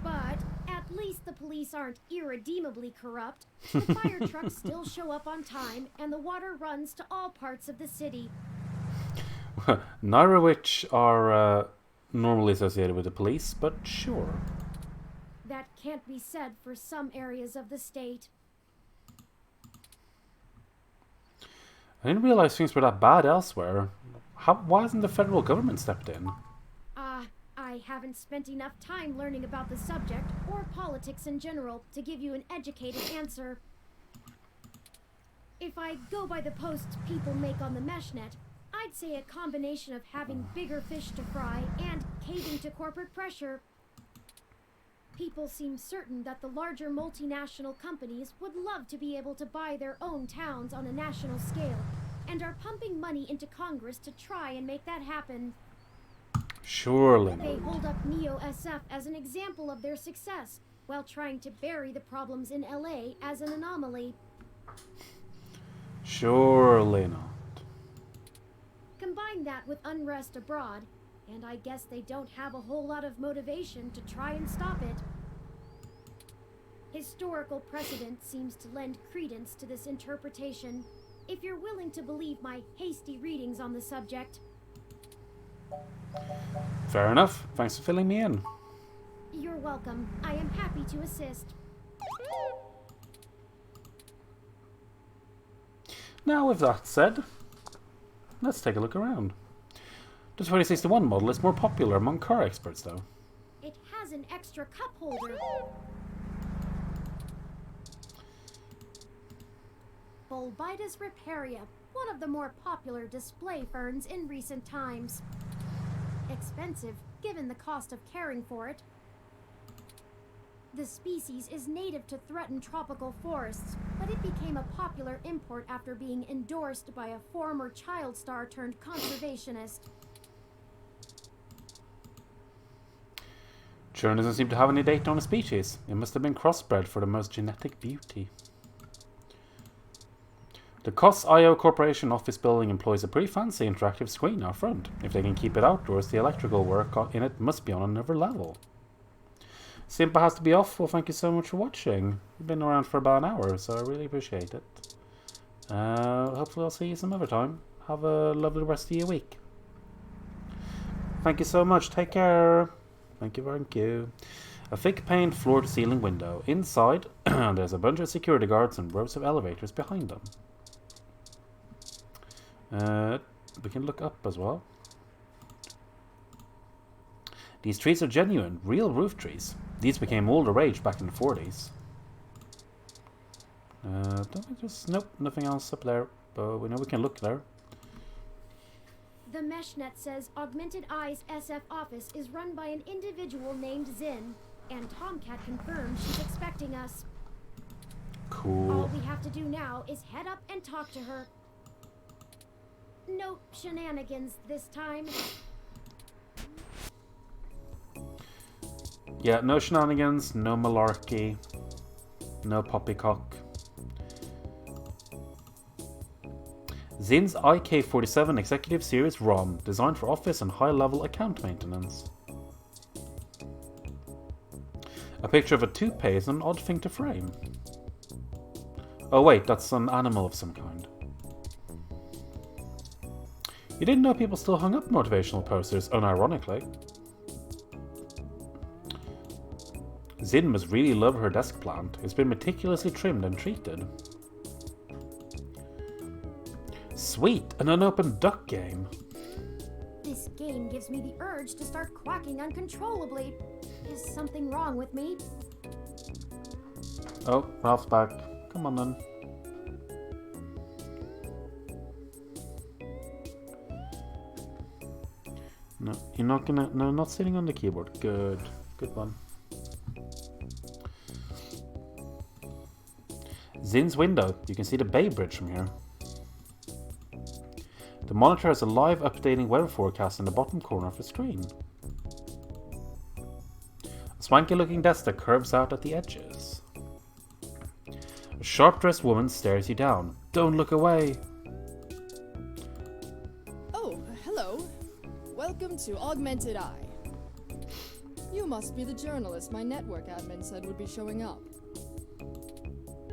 But at least the police aren't irredeemably corrupt. The fire trucks still show up on time, and the water runs to all parts of the city. Neither of which are normally associated with the police, but sure. That can't be said for some areas of the state. I didn't realize things were that bad elsewhere. Why hasn't the federal government stepped in? I haven't spent enough time learning about the subject, or politics in general, to give you an educated answer. If I go by the posts people make on the MeshNet, I'd say a combination of having bigger fish to fry and caving to corporate pressure. People seem certain that the larger multinational companies would love to be able to buy their own towns on a national scale, and are pumping money into Congress to try and make that happen. Surely They not. hold up Neo-SF as an example of their success, while trying to bury the problems in LA as an anomaly. Surely not. Combine that with unrest abroad, and I guess they don't have a whole lot of motivation to try and stop it. Historical precedent seems to lend credence to this interpretation, if you're willing to believe my hasty readings on the subject. Fair enough. Thanks for filling me in. You're welcome. I am happy to assist. Now, with that said, let's take a look around. The 2061 model is more popular among car experts, though. It has an extra cup holder. Bulbitis riparia, one of the more popular display ferns in recent times. Expensive, given the cost of caring for it. The species is native to threatened tropical forests, but it became a popular import after being endorsed by a former child star turned conservationist. Churn doesn't seem to have any data on a species. It must have been crossbred for the most genetic beauty. The COS IO Corporation office building employs a pretty fancy interactive screen out front. If they can keep it outdoors, the electrical work in it must be on another level. Simpa has to be off. Well, thank you so much for watching. You've been around for about an hour, so I really appreciate it. Hopefully I'll see you some other time. Have a lovely rest of your week. Thank you so much. Take care. Thank you. A thick paned floor-to-ceiling window. Inside, there's a bunch of security guards and rows of elevators behind them. We can look up as well. These trees are genuine, real roof trees. These became all the rage back in the 40s. Nope, nothing else up there. But we know we can look there. The MeshNet says Augmented Eye's SF office is run by an individual named Zin, and Tomcat confirms she's expecting us. Cool. All we have to do now is head up and talk to her. No shenanigans this time. Yeah, no shenanigans, no malarkey, no poppycock. Zin's IK47 Executive Series ROM, designed for office and high-level account maintenance. A picture of a toupee is an odd thing to frame. Oh wait, that's an animal of some kind. You didn't know people still hung up motivational posters, unironically. Zin must really love her desk plant. It's been meticulously trimmed and treated. Sweet, an unopened duck game. This game gives me the urge to start quacking uncontrollably. Is something wrong with me? Oh, Ralph's back. Come on then. No, you're not gonna... No, not sitting on the keyboard. Good. Good one. Zin's window. You can see the Bay Bridge from here. The monitor has a live updating weather forecast in the bottom corner of the screen. A swanky looking desk that curves out at the edges. A sharp-dressed woman stares you down. Don't look away! Oh, hello. Welcome to Augmented Eye. You must be the journalist my network admin said would be showing up.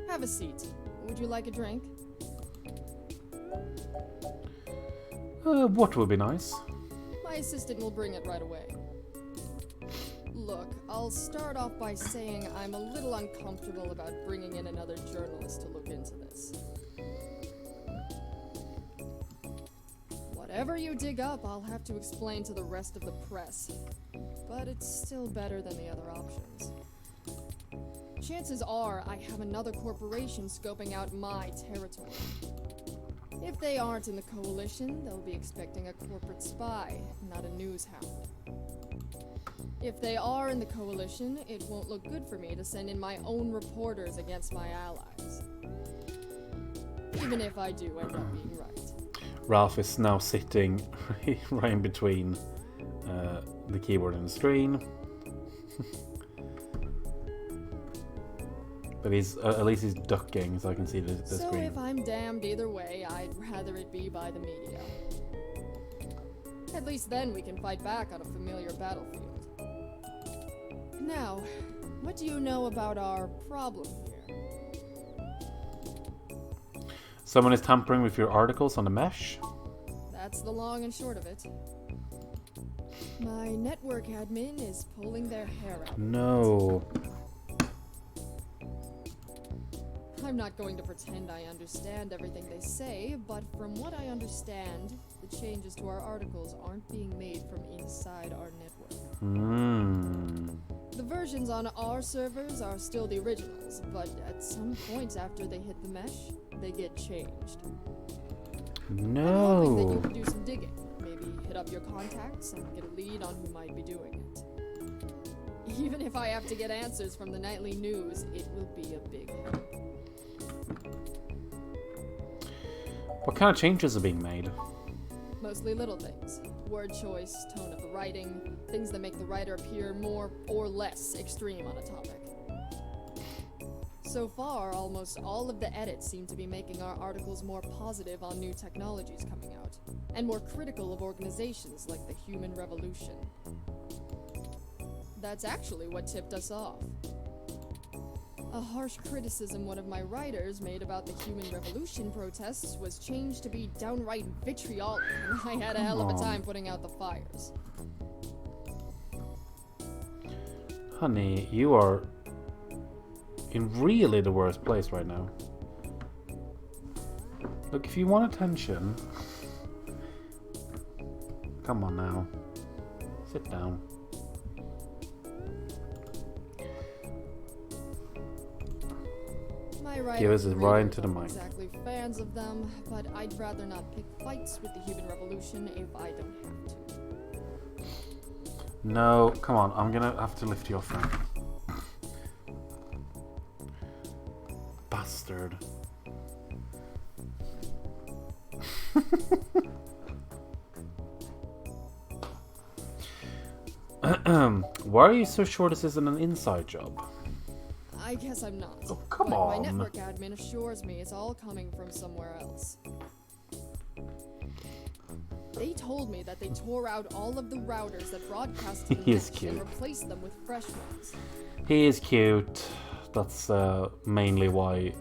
Have a seat. Would you like a drink? What would be nice? My assistant will bring it right away. Look, I'll start off by saying I'm a little uncomfortable about bringing in another journalist to look into this. Whatever you dig up, I'll have to explain to the rest of the press. But it's still better than the other options. Chances are I have another corporation scoping out my territory. If they aren't in the coalition, they'll be expecting a corporate spy, not a news hound. If they are in the coalition, it won't look good for me to send in my own reporters against my allies. Even if I do end up being right. Ralph is now sitting right in between the keyboard and the screen. But he's at least he's ducking, so I can see the So screen. if I'm damned either way, I'd rather it be by the media. At least then we can fight back on a familiar battlefield. Now, what do you know about our problem here? Someone is tampering with your articles on the mesh. That's the long and short of it. My network admin is pulling their hair out. No. I'm not going to pretend I understand everything they say, but from what I understand, the changes to our articles aren't being made from inside our network. The versions on our servers are still the originals, but at some point after they hit the mesh, they get changed. No. I'm hoping that you can do some digging, maybe hit up your contacts and get a lead on who might be doing it. Even if I have to get answers from the nightly news, it will be a big help. What kind of changes are being made? Mostly little things. Word choice, tone of the writing, things that make the writer appear more or less extreme on a topic. So far, almost all of the edits seem to be making our articles more positive on new technologies coming out, and more critical of organizations like the Human Revolution. That's actually what tipped us off. A harsh criticism one of my writers made about the Human Revolution protests was changed to be downright vitriolic, and I had a hell of a time putting out the fires. Honey, you are in really the worst place right now. Look, if you want attention... Come on now. Sit down. My writers Give us a really rhyme to the aren't mic. exactly fans of them, but I'd rather not pick fights with the Human Revolution if I don't have to. No, come on, I'm gonna have to lift you off now. Bastard. Why are you so sure this isn't an inside job? I guess I'm not. Oh, come but on. My network admin assures me it's all coming from somewhere else. They told me that they tore out all of the routers that broadcast to the He is mesh cute. and replaced them with fresh ones. He is cute. That's mainly why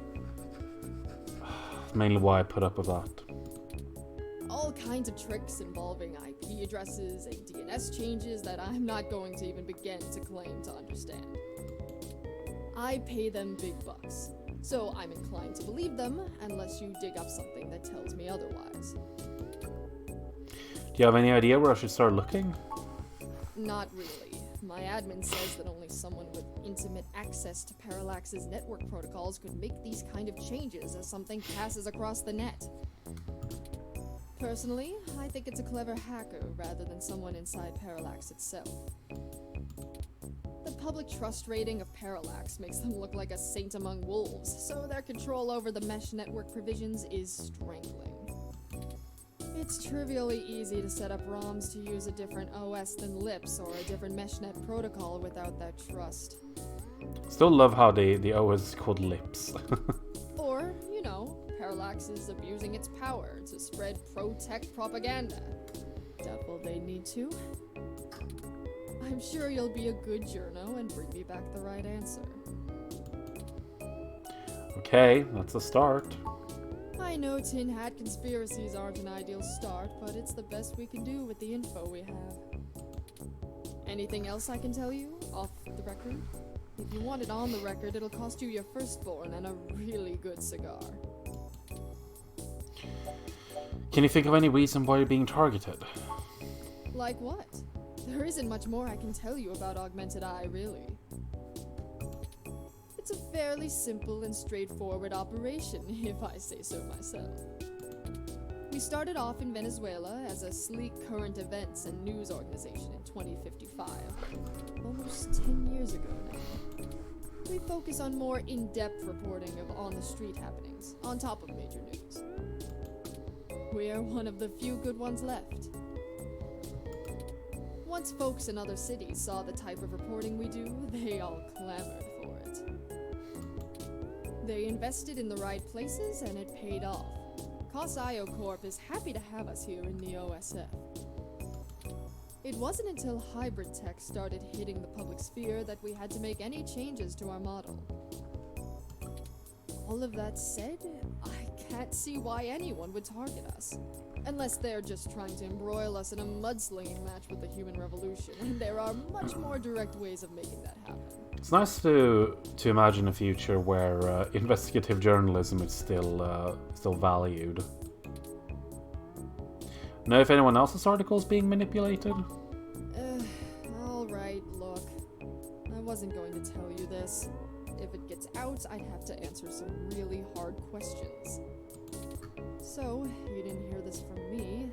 I put up with that. All kinds of tricks involving IP addresses and DNS changes that I'm not going to even begin to claim to understand. I pay them big bucks, so I'm inclined to believe them unless you dig up something that tells me otherwise. Do you have any idea where I should start looking? Not really. My admin says that only someone with intimate access to Parallax's network protocols could make these kind of changes as something passes across the net. Personally, I think it's a clever hacker rather than someone inside Parallax itself. The public trust rating of Parallax makes them look like a saint among wolves, so their control over the mesh network provisions is strangling. It's trivially easy to set up ROMs to use a different OS than LIPS or a different meshnet protocol without that trust. Still love how the OS is called LIPS. Or, you know, Parallax is abusing its power to spread pro-tech propaganda. Doubtful they need to. I'm sure you'll be a good journo and bring me back the right answer. Okay, that's a start. I know tin hat conspiracies aren't an ideal start, but it's the best we can do with the info we have. Anything else I can tell you, off the record? If you want it on the record, it'll cost you your firstborn and a really good cigar. Can you think of any reason why you're being targeted? Like what? There isn't much more I can tell you about Augmented Eye, really. It's a fairly simple and straightforward operation, if I say so myself. We started off in Venezuela as a sleek current events and news organization in 2055, almost 10 years ago now. We focus on more in-depth reporting of on-the-street happenings, on top of major news. We're one of the few good ones left. Once folks in other cities saw the type of reporting we do, they all clamored for it. They invested in the right places and it paid off. COS-IO Corp is happy to have us here in the OSF. It wasn't until hybrid tech started hitting the public sphere that we had to make any changes to our model. All of that said, I can't see why anyone would target us. Unless they're just trying to embroil us in a mudslinging match with the human revolution, and there are much more direct ways of making that happen. It's nice to imagine a future where investigative journalism is still valued. Know if anyone else's article is being manipulated? Alright, look. I wasn't going to tell you this. If it gets out, I'd have to answer some really hard questions. So, you didn't hear this from me.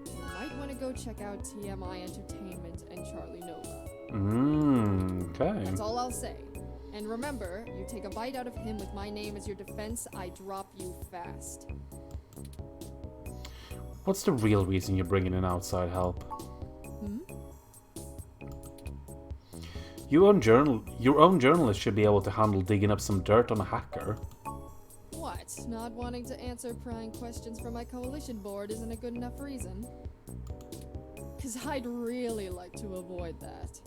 You might want to go check out TMI Entertainment and Charlie Nova. Okay. That's all I'll say. And remember, you take a bite out of him with my name as your defense, I drop you fast. What's the real reason you're bringing in outside help? Your own journalist should be able to handle digging up some dirt on a hacker. What? Not wanting to answer prying questions from my coalition board isn't a good enough reason? 'Cause I'd really like to avoid that.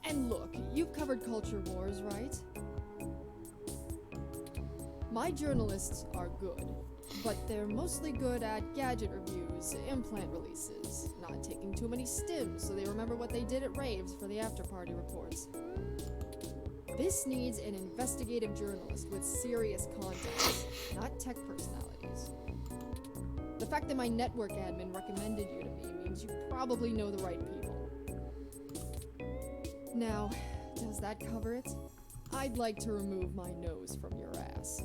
And look, you've covered culture wars, right? My journalists are good, but they're mostly good at gadget reviews, implant releases, not taking too many stims so they remember what they did at raves for the after-party reports. This needs an investigative journalist with serious contacts, not tech personalities. The fact that my network admin recommended you to me means you probably know the right people. Now, does that cover it? I'd like to remove my nose from your ass.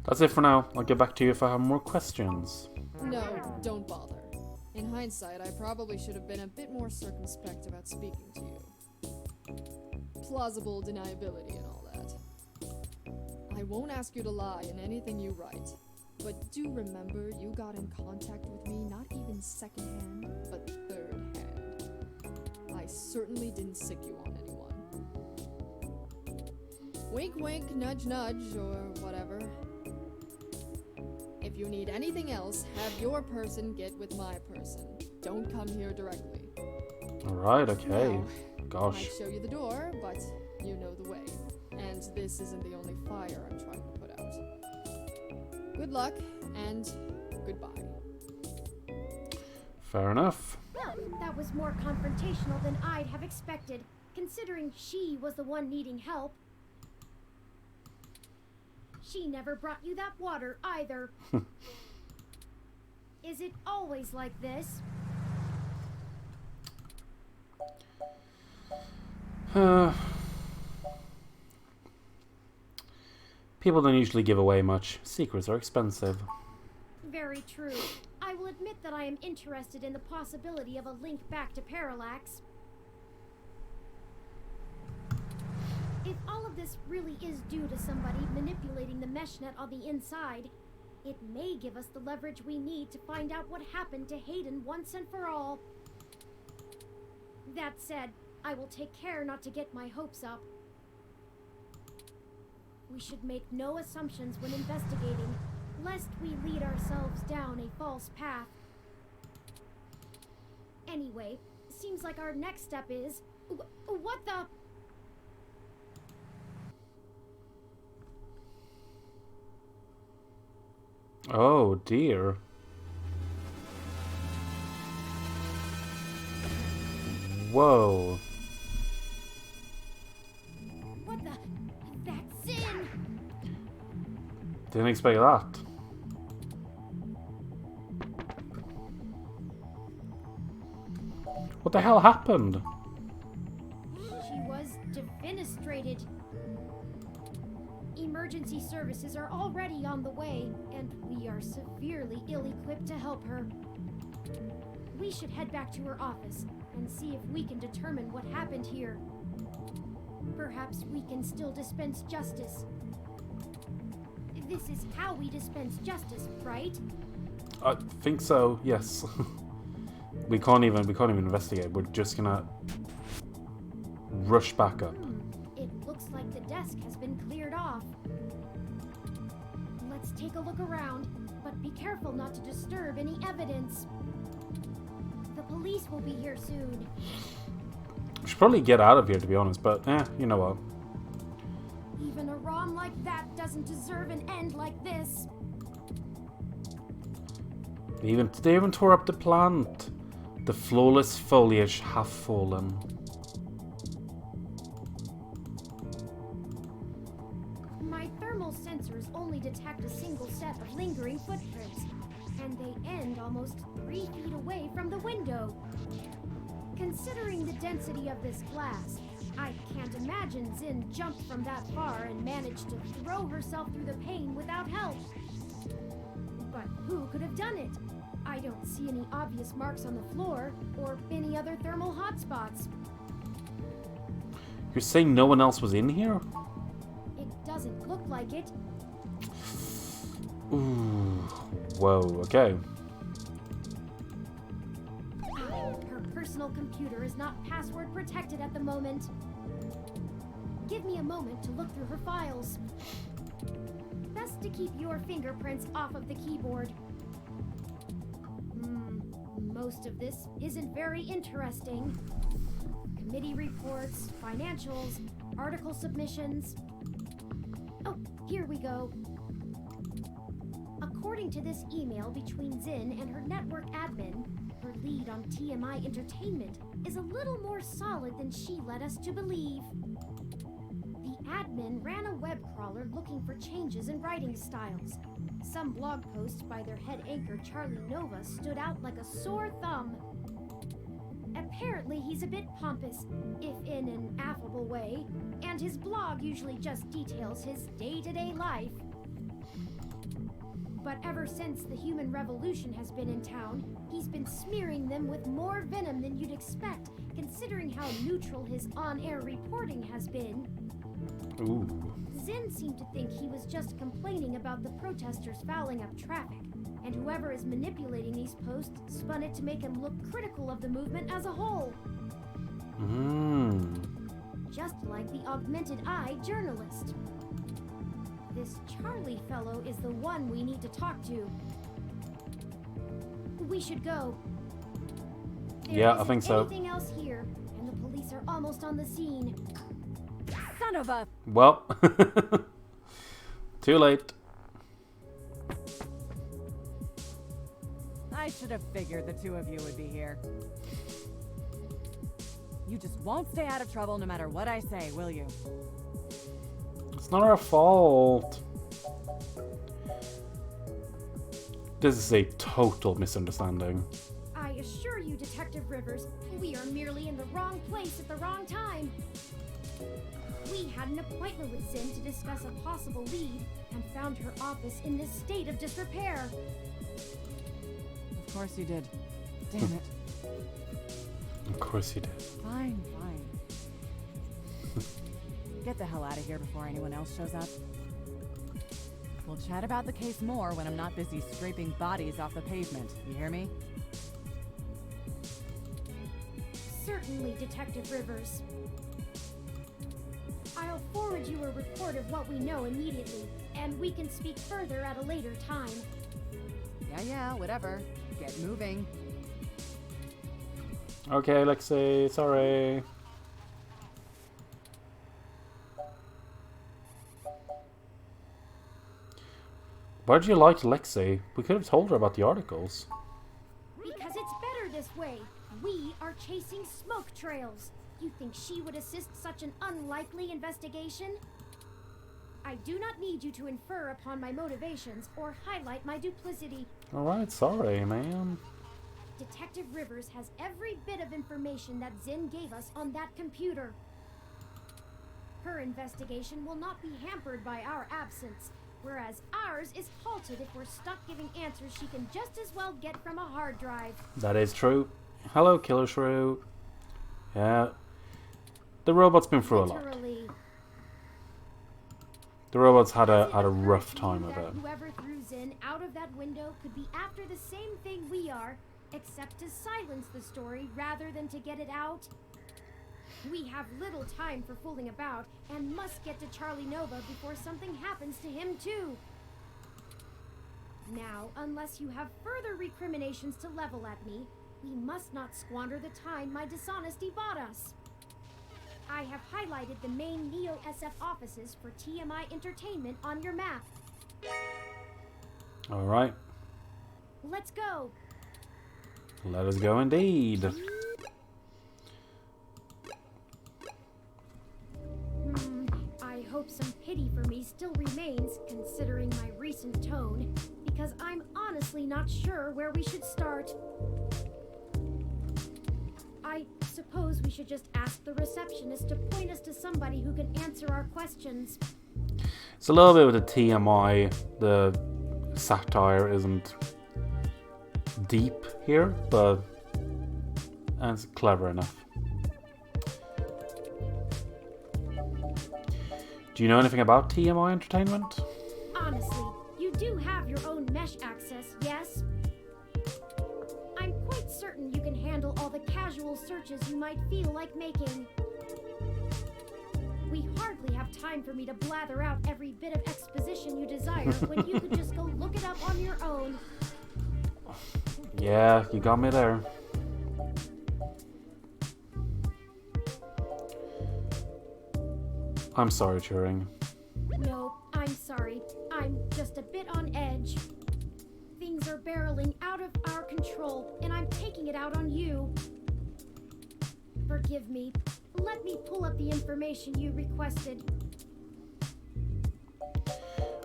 That's it for now. I'll get back to you if I have more questions. No, don't bother. In hindsight, I probably should have been a bit more circumspect about speaking to you. Plausible deniability and all that. I won't ask you to lie in anything you write, but do remember you got in contact with me not even secondhand, but third-hand. I certainly didn't sick you on anyone. Wink wink, nudge nudge, or whatever. If you need anything else, have your person get with my person. Don't come here directly. Alright, okay. Now, Gosh. I might show you the door, but you know the way. And this isn't the only fire I'm trying to put out. Good luck, and goodbye. Fair enough. Well, that was more confrontational than I'd have expected, considering she was the one needing help. She never brought you that water, either. Is it always like this? People don't usually give away much. Secrets are expensive. Very true. I will admit that I am interested in the possibility of a link back to Parallax. If all of this really is due to somebody manipulating the meshnet on the inside, it may give us the leverage we need to find out what happened to Hayden once and for all. That said, I will take care not to get my hopes up. We should make no assumptions when investigating, lest we lead ourselves down a false path. Anyway, seems like our next step is... What the... Oh dear. Whoa. What the... That's Zin! Didn't expect that. What the hell happened? She was defenestrated. Emergency services are already on the way, and we are severely ill-equipped to help her. We should head back to her office and see if we can determine what happened here. Perhaps we can still dispense justice. This is how we dispense justice, right? I think so, yes. we can't even investigate. We're just gonna rush back up. It looks like the desk has been cleared off. Let's take a look around, but be careful not to disturb any evidence. The police will be here soon. We should probably get out of here, to be honest, but you know what. Even a ROM like that doesn't deserve an end like this. They even tore up the plant. The flawless foliage have fallen. My thermal sensors only detect a single set of lingering footprints, and they end almost 3 feet away from the window. Considering the density of this glass, I can't imagine Zin jumped from that far and managed to throw herself through the pane without help. But who could have done it? I don't see any obvious marks on the floor or any other thermal hotspots. You're saying no one else was in here? It doesn't look like it. Ooh. Whoa, okay. Her personal computer is not password protected at the moment. Give me a moment to look through her files. Best to keep your fingerprints off of the keyboard. Most of this isn't very interesting. Committee reports, financials, article submissions. Oh, here we go. According to this email between Zin and her network admin, her lead on TMI Entertainment is a little more solid than she led us to believe. The admin ran a web crawler looking for changes in writing styles. Some blog posts by their head anchor Charlie Nova stood out like a sore thumb. Apparently he's a bit pompous, if in an affable way, and his blog usually just details his day-to-day life. But ever since the human revolution has been in town, he's been smearing them with more venom than you'd expect, considering how neutral his on-air reporting has been. Ooh. Zin seemed to think he was just complaining about the protesters fouling up traffic, and whoever is manipulating these posts spun it to make him look critical of the movement as a whole. Just like the Augmented Eye journalist. This Charlie fellow is the one we need to talk to. We should go. Yeah, I think so. Anything else here, and the police are almost on the scene. Son of a... Well, too late. I should have figured the two of you would be here. You just won't stay out of trouble no matter what I say, will you? It's not our fault. This is a total misunderstanding. I assure you, Detective Rivers, we are merely in the wrong place at the wrong time. We had an appointment with Zin to discuss a possible lead and found her office in this state of disrepair. Of course you did. Damn it. Of course you did. Fine, fine. Get the hell out of here before anyone else shows up. We'll chat about the case more when I'm not busy scraping bodies off the pavement. You hear me? Certainly, Detective Rivers. I'll forward you a report of what we know immediately, and we can speak further at a later time. Yeah, whatever. Get moving. Okay, Lexi, sorry. Why did you like Lexi? We could have told her about the articles. Because it's better this way. We are chasing smoke trails. You think she would assist such an unlikely investigation? I do not need you to infer upon my motivations or highlight my duplicity. Alright, sorry, man. Detective Rivers has every bit of information that Zin gave us on that computer. Her investigation will not be hampered by our absence, whereas ours is halted if we're stuck giving answers she can just as well get from a hard drive. That is true. Hello, Killer Shrew. Yeah. The robot's been through a lot. Literally. The robot's had a rough time of it. Whoever threw Zin out of that window could be after the same thing we are, except to silence the story rather than to get it out. We have little time for fooling about and must get to Charlie Nova before something happens to him too. Now, unless you have further recriminations to level at me, we must not squander the time my dishonesty bought us. I have highlighted the main Neo-SF offices for TMI Entertainment on your map. Alright. Let's go. Let us go indeed. I hope some pity for me still remains, considering my recent tone, because I'm honestly not sure where we should start. I suppose we should just ask the receptionist to point us to somebody who can answer our questions. It's a little bit with the TMI. The satire isn't deep here, but it's clever enough. Do you know anything about TMI Entertainment? Honestly, you do have your own mesh access, yes? I'm quite certain you can handle all the casual searches you might feel like making. We hardly have time for me to blather out every bit of exposition you desire when you could just go look it up on your own. Yeah, you got me there. I'm sorry, Turing. No, I'm sorry. I'm just a bit on edge. Things are barreling out of our control, and I'm taking it out on you. Forgive me. Let me pull up the information you requested.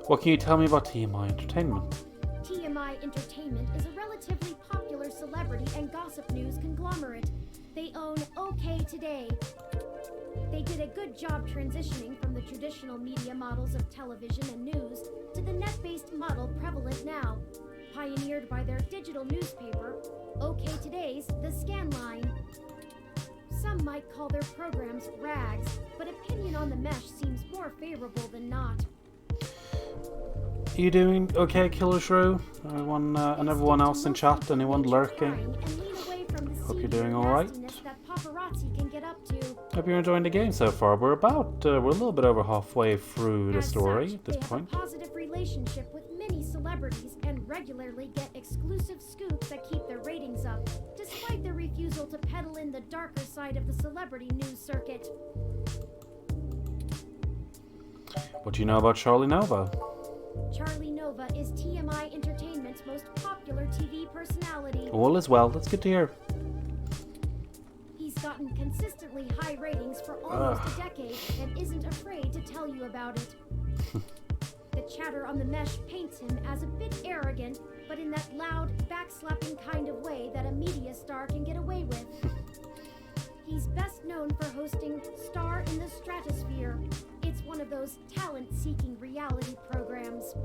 What can you tell me about TMI Entertainment? TMI Entertainment is a relatively popular celebrity and gossip news conglomerate. They own OK Today. They did a good job transitioning from the traditional media models of television and news to the net-based model prevalent now, pioneered by their digital newspaper, OK Today's The Scanline. Some might call their programs rags, but opinion on the mesh seems more favorable than not. You doing okay, Killer Shrew? Everyone, and everyone else in chat, anyone lurking? Hope you're doing alright. Hope you're enjoying the game so far. We're a little bit over halfway through the story at this point. They have a positive relationship with many celebrities and regularly get exclusive scoops that keep their ratings up, despite their refusal to peddle in the darker side of the celebrity news circuit. What do you know about Charlie Nova? Charlie Nova Nova is TMI Entertainment's most popular TV personality. All is well. That's good to hear. He's gotten consistently high ratings for almost a decade and isn't afraid to tell you about it. The chatter on the mesh paints him as a bit arrogant, but in that loud, backslapping kind of way that a media star can get away with. He's best known for hosting Star in the Stratosphere. It's one of those talent-seeking reality programs.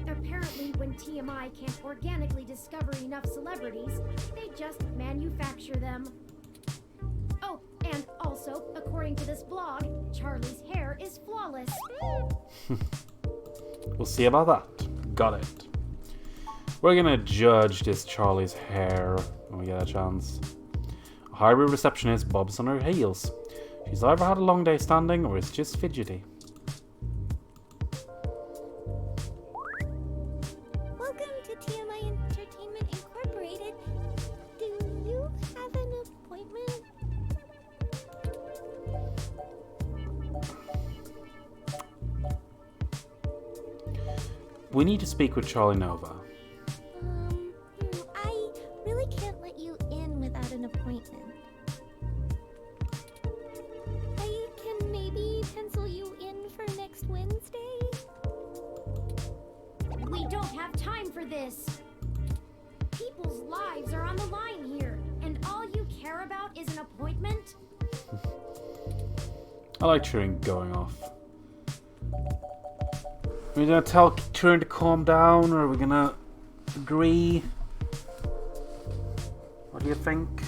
Apparently, when TMI can't organically discover enough celebrities, they just manufacture them. Oh, and also, according to this blog, Charlie's hair is flawless. We'll see about that. Got it. We're gonna judge this Charlie's hair when we get a chance. A hybrid receptionist bobs on her heels. She's either had a long day standing or is just fidgety. Welcome to TMI Entertainment Incorporated. Do you have an appointment? We need to speak with Charlie Nova. I really can't let you in without an appointment. I can maybe pencil you in for next Wednesday? We don't have time for this. People's lives are on the line here, and all you care about is an appointment? I like Turing going off. Are we gonna tell Turing to calm down, or are we gonna agree? What do you think?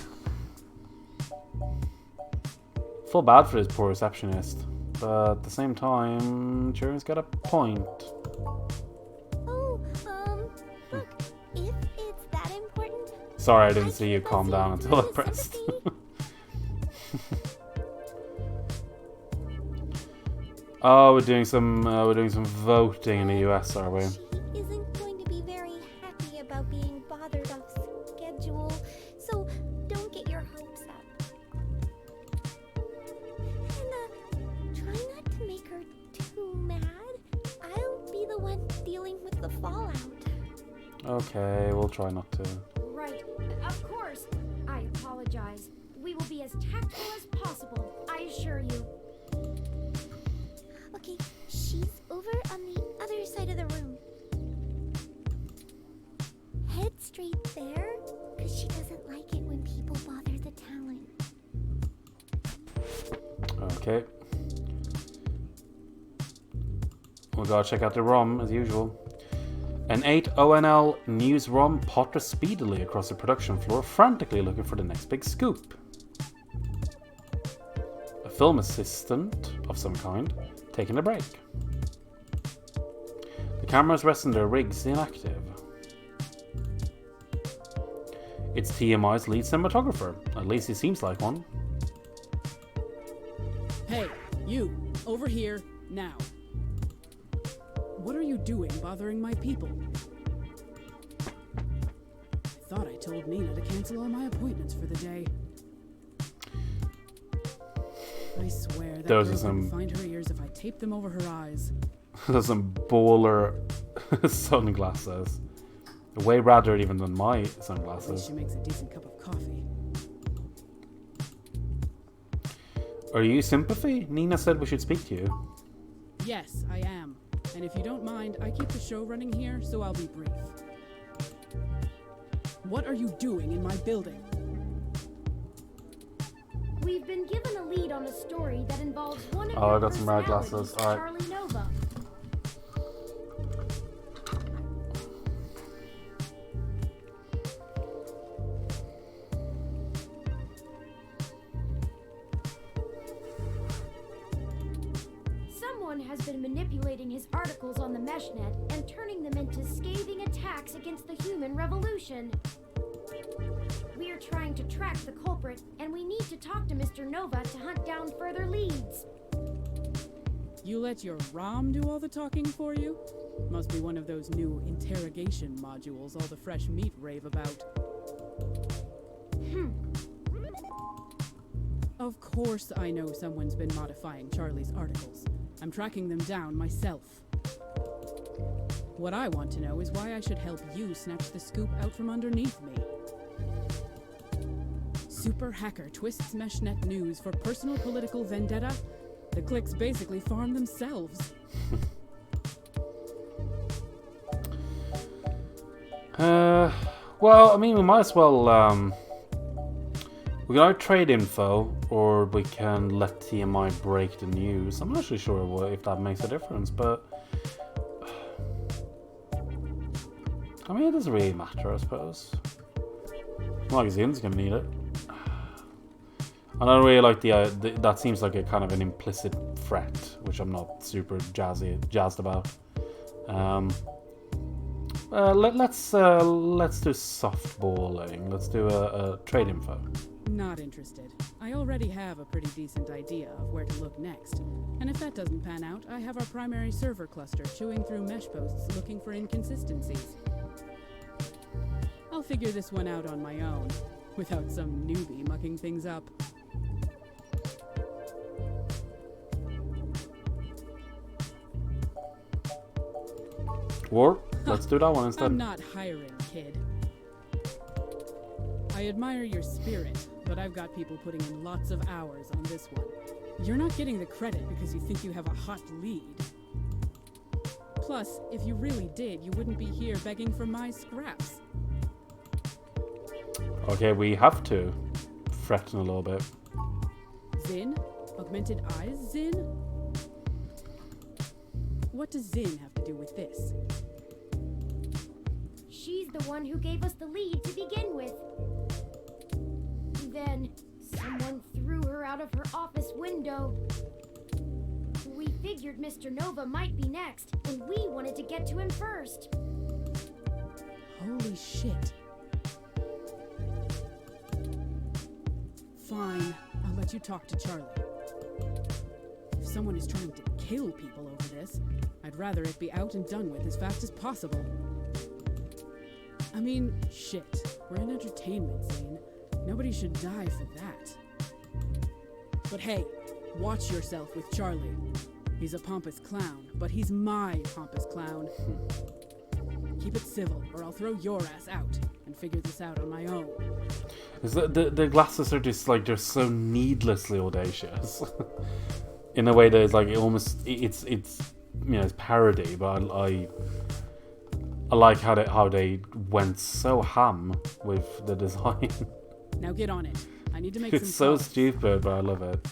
Feel bad for this poor receptionist, but at the same time, Turing's got a point. Oh, look, if it's that important... Sorry, I didn't see you calm down until I pressed. Oh, we're doing some voting in the US, are we? She isn't going to be very happy about being bothered off schedule, so don't get your hopes up. And try not to make her too mad. I'll be the one dealing with the fallout. Okay, we'll try not to. Right, of course. I apologize. We will be as tactful as possible, I assure you. Okay, she's over on the other side of the room. Head straight there, because she doesn't like it when people bother the talent. Okay. We gotta check out the ROM as usual. An 8ONL news ROM potters speedily across the production floor, frantically looking for the next big scoop. A film assistant of some kind taking a break. The cameras resting their rigs inactive. It's TMI's lead cinematographer. At least he seems like one. Hey, you, over here, now. What are you doing bothering my people? I thought I told Nina to cancel all my appointments for the day. I swear that girl wouldn't find her ears if I taped them over her eyes. There's some baller sunglasses. Way rather even than my sunglasses. She makes a decent cup of coffee. Are you Sympathy? Nina said we should speak to you. Yes, I am. And if you don't mind, I keep the show running here, so I'll be brief. What are you doing in my building? We've been given a lead on a story that involves one of I your got some rad personalities, glasses. All right. Charlie Nova. Someone has been manipulating his articles on the Meshnet and turning them into scathing attacks against the human revolution. We are trying to track the culprit, and we need to talk to Mr. Nova to hunt down further leads. You let your ROM do all the talking for you? Must be one of those new interrogation modules all the fresh meat rave about. Of course I know someone's been modifying Charlie's articles. I'm tracking them down myself. What I want to know is why I should help you snatch the scoop out from underneath me. Super hacker twists meshnet news for personal political vendetta? The cliques basically farm themselves. Well, I mean, we might as well, we can either trade info, or we can let TMI break the news. I'm not actually sure if that makes a difference, but... I mean, it doesn't really matter, I suppose. Magazine's gonna need it. I don't really like that seems like a kind of an implicit threat, which I'm not super jazzed about. Let's do softballing. Let's do a trade info. Not interested. I already have a pretty decent idea of where to look next. And if that doesn't pan out, I have our primary server cluster chewing through mesh posts looking for inconsistencies. I'll figure this one out on my own, without some newbie mucking things up. Or, let's do that one instead. I'm not hiring, kid. I admire your spirit, but I've got people putting in lots of hours on this one. You're not getting the credit because you think you have a hot lead. Plus, if you really did, you wouldn't be here begging for my scraps. Okay, we have to threaten a little bit. Zin? Augmented eyes, Zin? What does Zin have to do with this? She's the one who gave us the lead to begin with. Then, someone threw her out of her office window. We figured Mr. Nova might be next, and we wanted to get to him first. Holy shit. Fine, I'll let you talk to Charlie. If someone is trying to kill people over this, I'd rather it be out and done with as fast as possible. I mean, shit, we're in entertainment scene. Nobody should die for that. But hey, watch yourself with Charlie. He's a pompous clown, but he's my pompous clown. Keep it civil, or I'll throw your ass out and figure this out on my own. The glasses are just like, they're so needlessly audacious. In a way that it's like, it's you know, it's parody, but I like how they went so ham with the design. Now get on it. I need to make it's some so stupid, but I love it.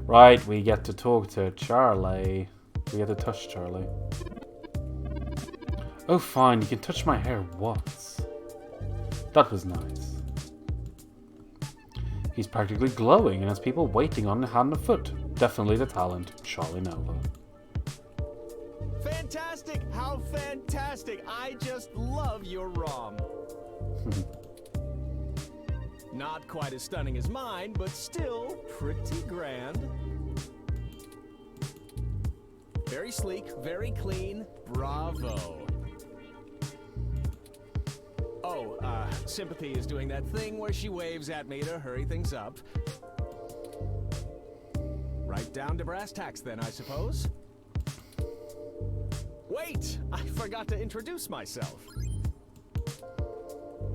Right, we get to talk to Charlie. We get to touch Charlie. Oh fine, you can touch my hair once. That was nice. He's practically glowing and has people waiting on hand and foot. Definitely the talent, Charlie Nova. Fantastic! How fantastic! I just love your ROM. Not quite as stunning as mine, but still pretty grand. Very sleek, very clean. Bravo. Oh, Sympathy is doing that thing where she waves at me to hurry things up. Right down to brass tacks then, I suppose. Wait! I forgot to introduce myself.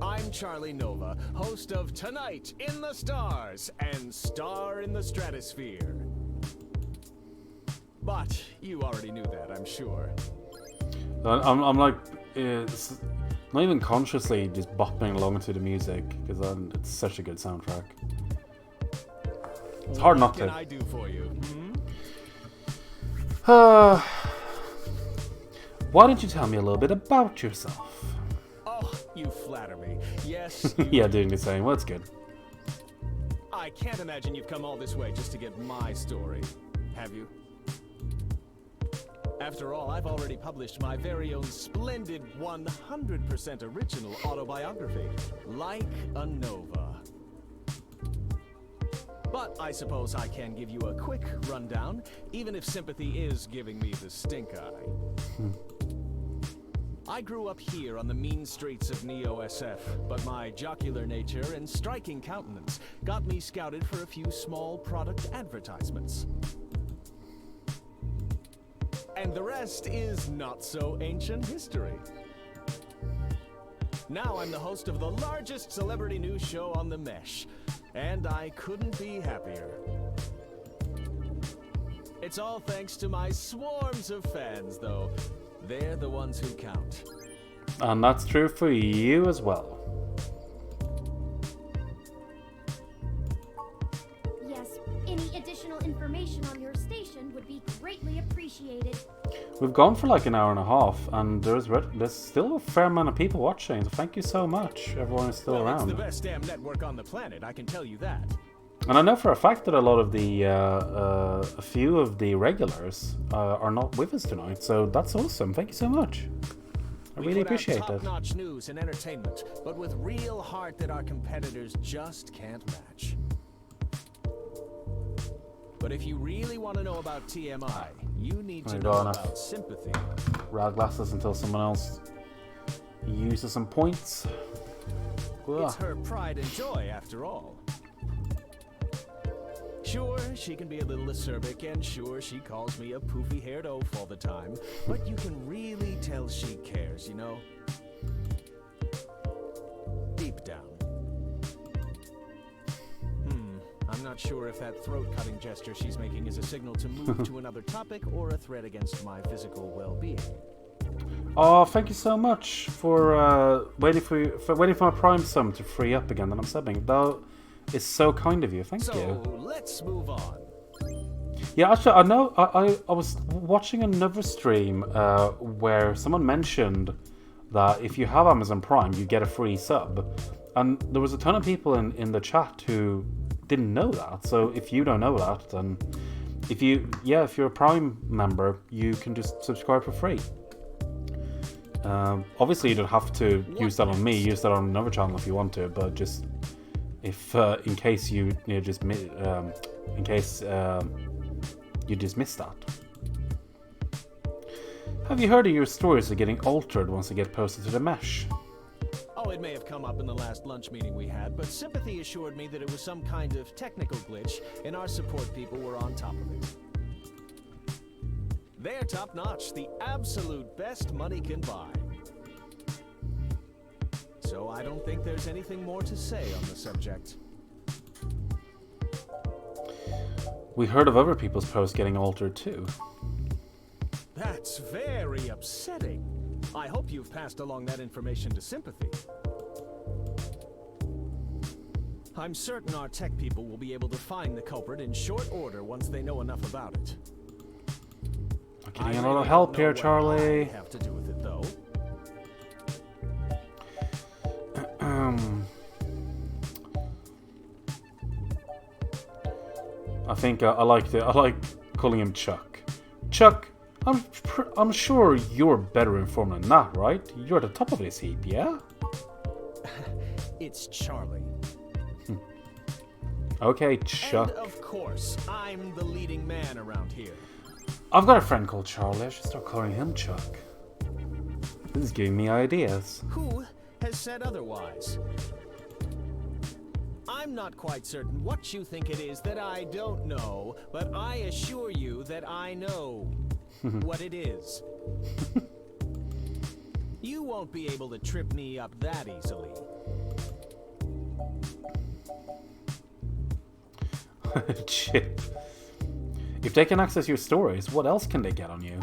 I'm Charlie Nova, host of Tonight in the Stars and Star in the Stratosphere. But you already knew that, I'm sure. I'm like, not even consciously just bopping along to the music because it's such a good soundtrack. It's hard not to. What can I do for you? Why don't you tell me a little bit about yourself? Oh, you flatter me. Yes. You Yeah, doing the same. Well, that's good. I can't imagine you've come all this way just to get my story, have you? After all, I've already published my very own splendid 100% original autobiography, Like a Nova. But I suppose I can give you a quick rundown, even if Sympathy is giving me the stink eye. I grew up here on the mean streets of Neo-SF, but my jocular nature and striking countenance got me scouted for a few small product advertisements. And the rest is not so ancient history. Now I'm the host of the largest celebrity news show on the Mesh, and I couldn't be happier. It's all thanks to my swarms of fans, though. They're the ones who count. And that's true for you as well. Yes, any additional information on your station would be greatly appreciated. We've gone for like an hour and a half, and there's still a fair amount of people watching. So thank you so much. Everyone is still around. It's the best damn network on the planet, I can tell you that. And I know for a fact that a lot of the, a few of the regulars are not with us tonight, so that's awesome. Thank you so much. I really appreciate that. Top-notch news and entertainment, but with real heart that our competitors just can't match. But if you really want to know about TMI, you need to know about sympathy. Rad glasses until someone else uses some points. It's her pride and joy, after all. Sure, she can be a little acerbic, and sure, she calls me a poofy-haired oaf all the time, but you can really tell she cares, you know? Deep down. I'm not sure if that throat-cutting gesture she's making is a signal to move to another topic or a threat against my physical well-being. Oh, thank you so much for waiting for my Prime sum to free up again. That I'm subbing. That is so kind of you. Thank you. So let's move on. Yeah, actually, I know. I was watching another stream where someone mentioned that if you have Amazon Prime, you get a free sub, and there was a ton of people in the chat who didn't know that. So if you don't know that, then if you're a Prime member, you can just subscribe for free. Obviously, you don't have to use that on me. Use that on another channel if you want to. But just if in case you just missed that. Have you heard of your stories are getting altered once they get posted to the Mesh? Oh, it may have come up in the last lunch meeting we had, but Sympathy assured me that it was some kind of technical glitch, and our support people were on top of it. They're top-notch, the absolute best money can buy. So I don't think there's anything more to say on the subject. We heard of other people's posts getting altered too. That's very upsetting. I hope you've passed along that information to Sympathy. I'm certain our tech people will be able to find the culprit in short order once they know enough about it. I'm getting a lot of help here, Charlie. I have to do with it, though. I think I like calling him Chuck. Chuck, I'm sure you're better informed than that, right? You're at the top of this heap, yeah? It's Charlie. Okay, Chuck. And of course, I'm the leading man around here. I've got a friend called Charlie. I should start calling him Chuck. This is giving me ideas. Who has said otherwise? I'm not quite certain what you think it is that I don't know, but I assure you that I know what it is. You won't be able to trip me up that easily. Chip. If they can access your stories, what else can they get on you?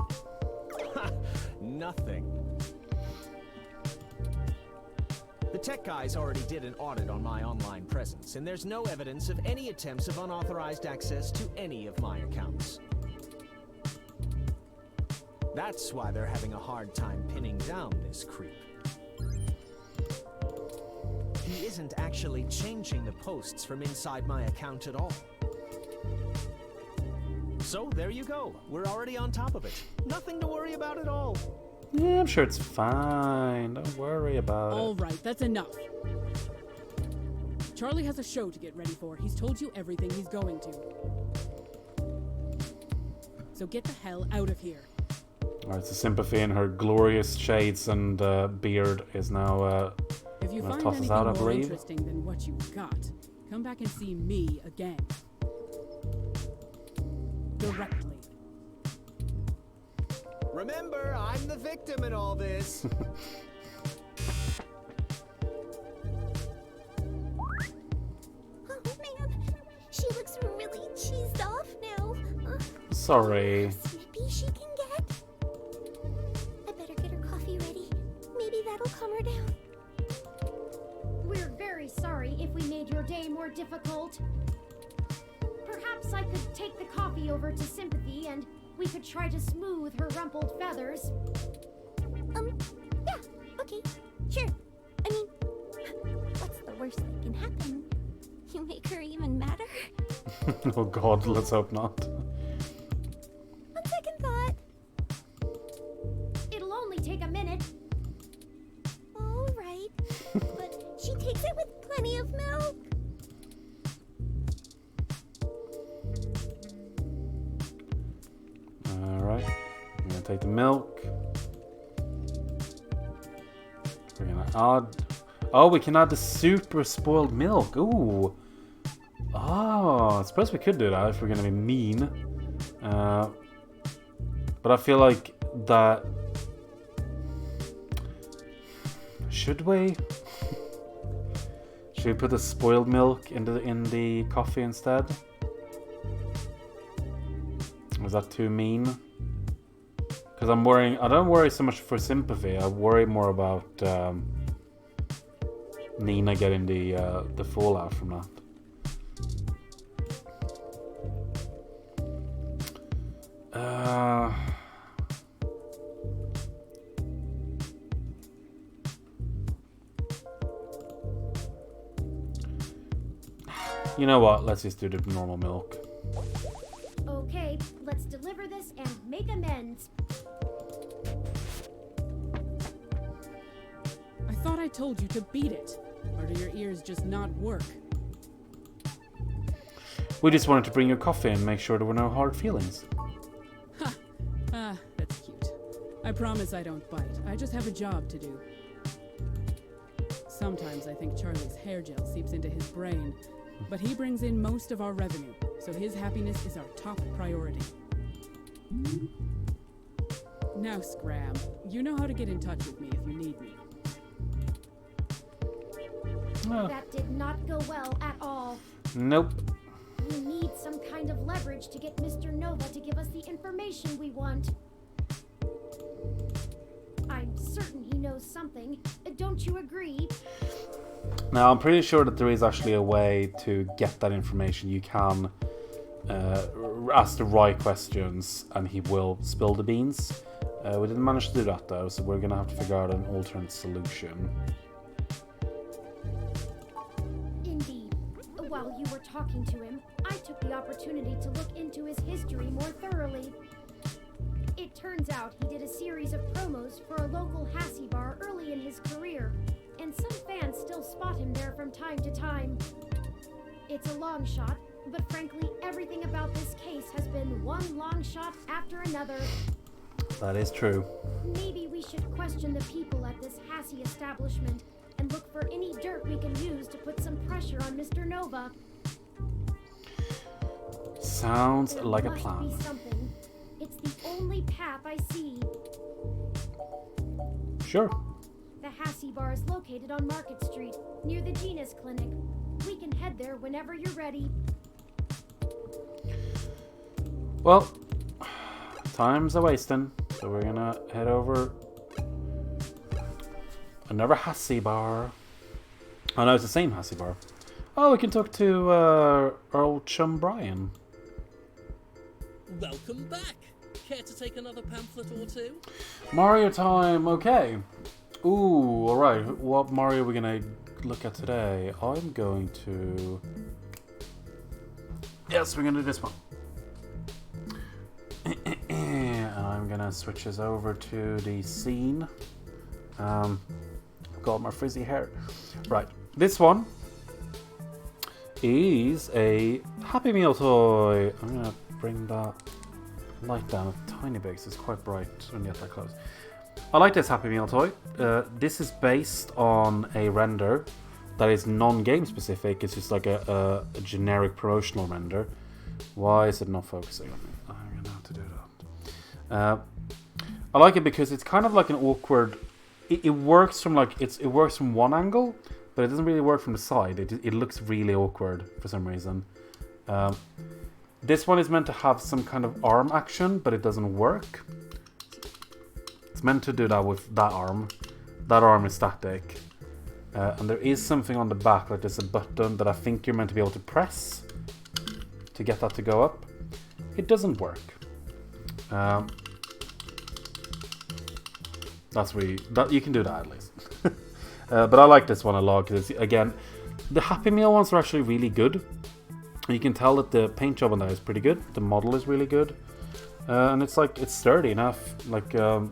Nothing. The tech guys already did an audit on my online presence, and there's no evidence of any attempts of unauthorized access to any of my accounts. That's why they're having a hard time pinning down this creep. He isn't actually changing the posts from inside my account at all. So there you go. We're already on top of it. Nothing to worry about at all. Yeah, I'm sure it's fine. Don't worry about it. All right, that's enough. Charlie has a show to get ready for. He's told you everything he's going to. So get the hell out of here. Alright, so Sympathy in her glorious shades and beard is now if you find toss us anything out, I more believe. interesting than what you got, come back and see me again. Directly. Remember, I'm the victim in all this. Oh man, she looks really cheesed off now. Sorry. Snippy she can get. I better get her coffee ready. Maybe that'll calm her down. We're very sorry if we made your day more difficult. Perhaps I could take the coffee over to Sympathy and we could try to smooth her rumpled feathers. Yeah, okay, sure. I mean, what's the worst that can happen? You make her even madder? Oh god, let's hope not. On second thought. It'll only take a minute. Alright, but she takes it with plenty of milk. Alright, I'm gonna take the milk. We're gonna add... Oh, we can add the super spoiled milk. Ooh. Oh, I suppose we could do that if we're gonna be mean. But I feel like that... Should we? Should we put the spoiled milk in the coffee instead? Was that too mean? Because I'm worrying... I don't worry so much for Sympathy. I worry more about Nina getting the fallout from that. You know what? Let's just do the normal milk. Okay, let's deliver this and make amends. I thought I told you to beat it. Or do your ears just not work? We just wanted to bring you coffee and make sure there were no hard feelings. Ha! Ah, that's cute. I promise I don't bite. I just have a job to do. Sometimes I think Charlie's hair gel seeps into his brain, but he brings in most of our revenue, so his happiness is our top priority. Now, Scram, you know how to get in touch with me if you need me. That did not go well at all. Nope. We need some kind of leverage to get Mr. Nova to give us the information we want. I'm certain he knows something. Don't you agree? Now, I'm pretty sure that there is actually a way to get that information. You can ask the right questions and he will spill the beans. We didn't manage to do that though, so we're going to have to figure out an alternate solution. Indeed. While you were talking to him, I took the opportunity to look into his history more thoroughly. It turns out he did a series of promos for a local Hassie bar early in his career, and some fans still spot him there from time to time. It's a long shot, but frankly, everything about this case has been one long shot after another. That is true. Maybe we should question the people at this Hassie establishment and look for any dirt we can use to put some pressure on Mr. Nova. Sounds There like a must plan. be something. It's the only path I see. Sure. The Hassie bar is located on Market Street, near the Genus Clinic. We can head there whenever you're ready. Well, time's a wasting, so we're gonna head over another Hassie bar. Oh no, it's the same Hassie bar. Oh, we can talk to our old chum Brian. Welcome back. Care to take another pamphlet or two? Mario time, okay. Ooh, alright. What Mario are we gonna look at today? I'm going to... Yes, we're gonna do this one. And I'm gonna switch us over to the scene. Got my frizzy hair. Right, this one is a Happy Meal toy. I'm gonna bring that light down a tiny bit because it's quite bright when you get that close. I like this Happy Meal toy. This is based on a render that is non-game specific. It's just like a generic promotional render. Why is it not focusing on me? I'm gonna have to do that. I like it because it's kind of like an awkward. It works from it works from one angle, but it doesn't really work from the side. It looks really awkward for some reason. This one is meant to have some kind of arm action, but it doesn't work. It's meant to do that with that arm. That arm is static. And there is something on the back, like there's a button that I think you're meant to be able to press to get that to go up. It doesn't work. That's really... you can do that at least. But I like this one a lot because, again, the Happy Meal ones are actually really good. You can tell that the paint job on that is pretty good. The model is really good. And it's sturdy enough. For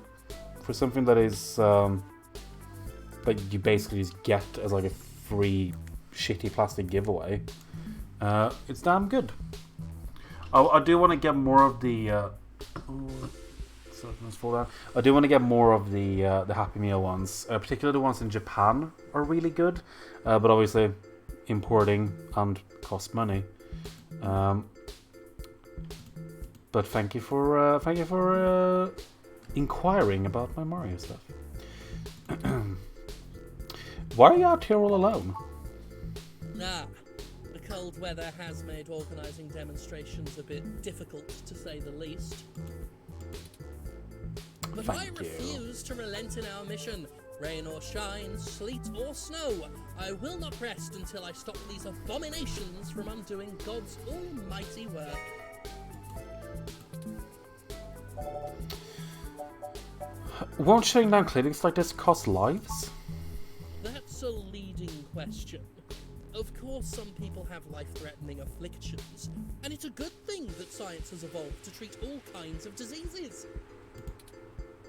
something that is... that you basically just get as a free shitty plastic giveaway. It's damn good. I do want to get more of the... I do want to get more of the Happy Meal ones. Particularly the ones in Japan are really good. But obviously importing and cost money. But thank you for inquiring about my Mario stuff. Why are you out here all alone? The cold weather has made organising demonstrations a bit difficult, to say the least. But I refuse to relent in our mission. Rain or shine, sleet or snow, I will not rest until I stop these abominations from undoing God's almighty work. Won't shutting down clinics like this cost lives? That's a leading question. Of course, some people have life-threatening afflictions, and it's a good thing that science has evolved to treat all kinds of diseases.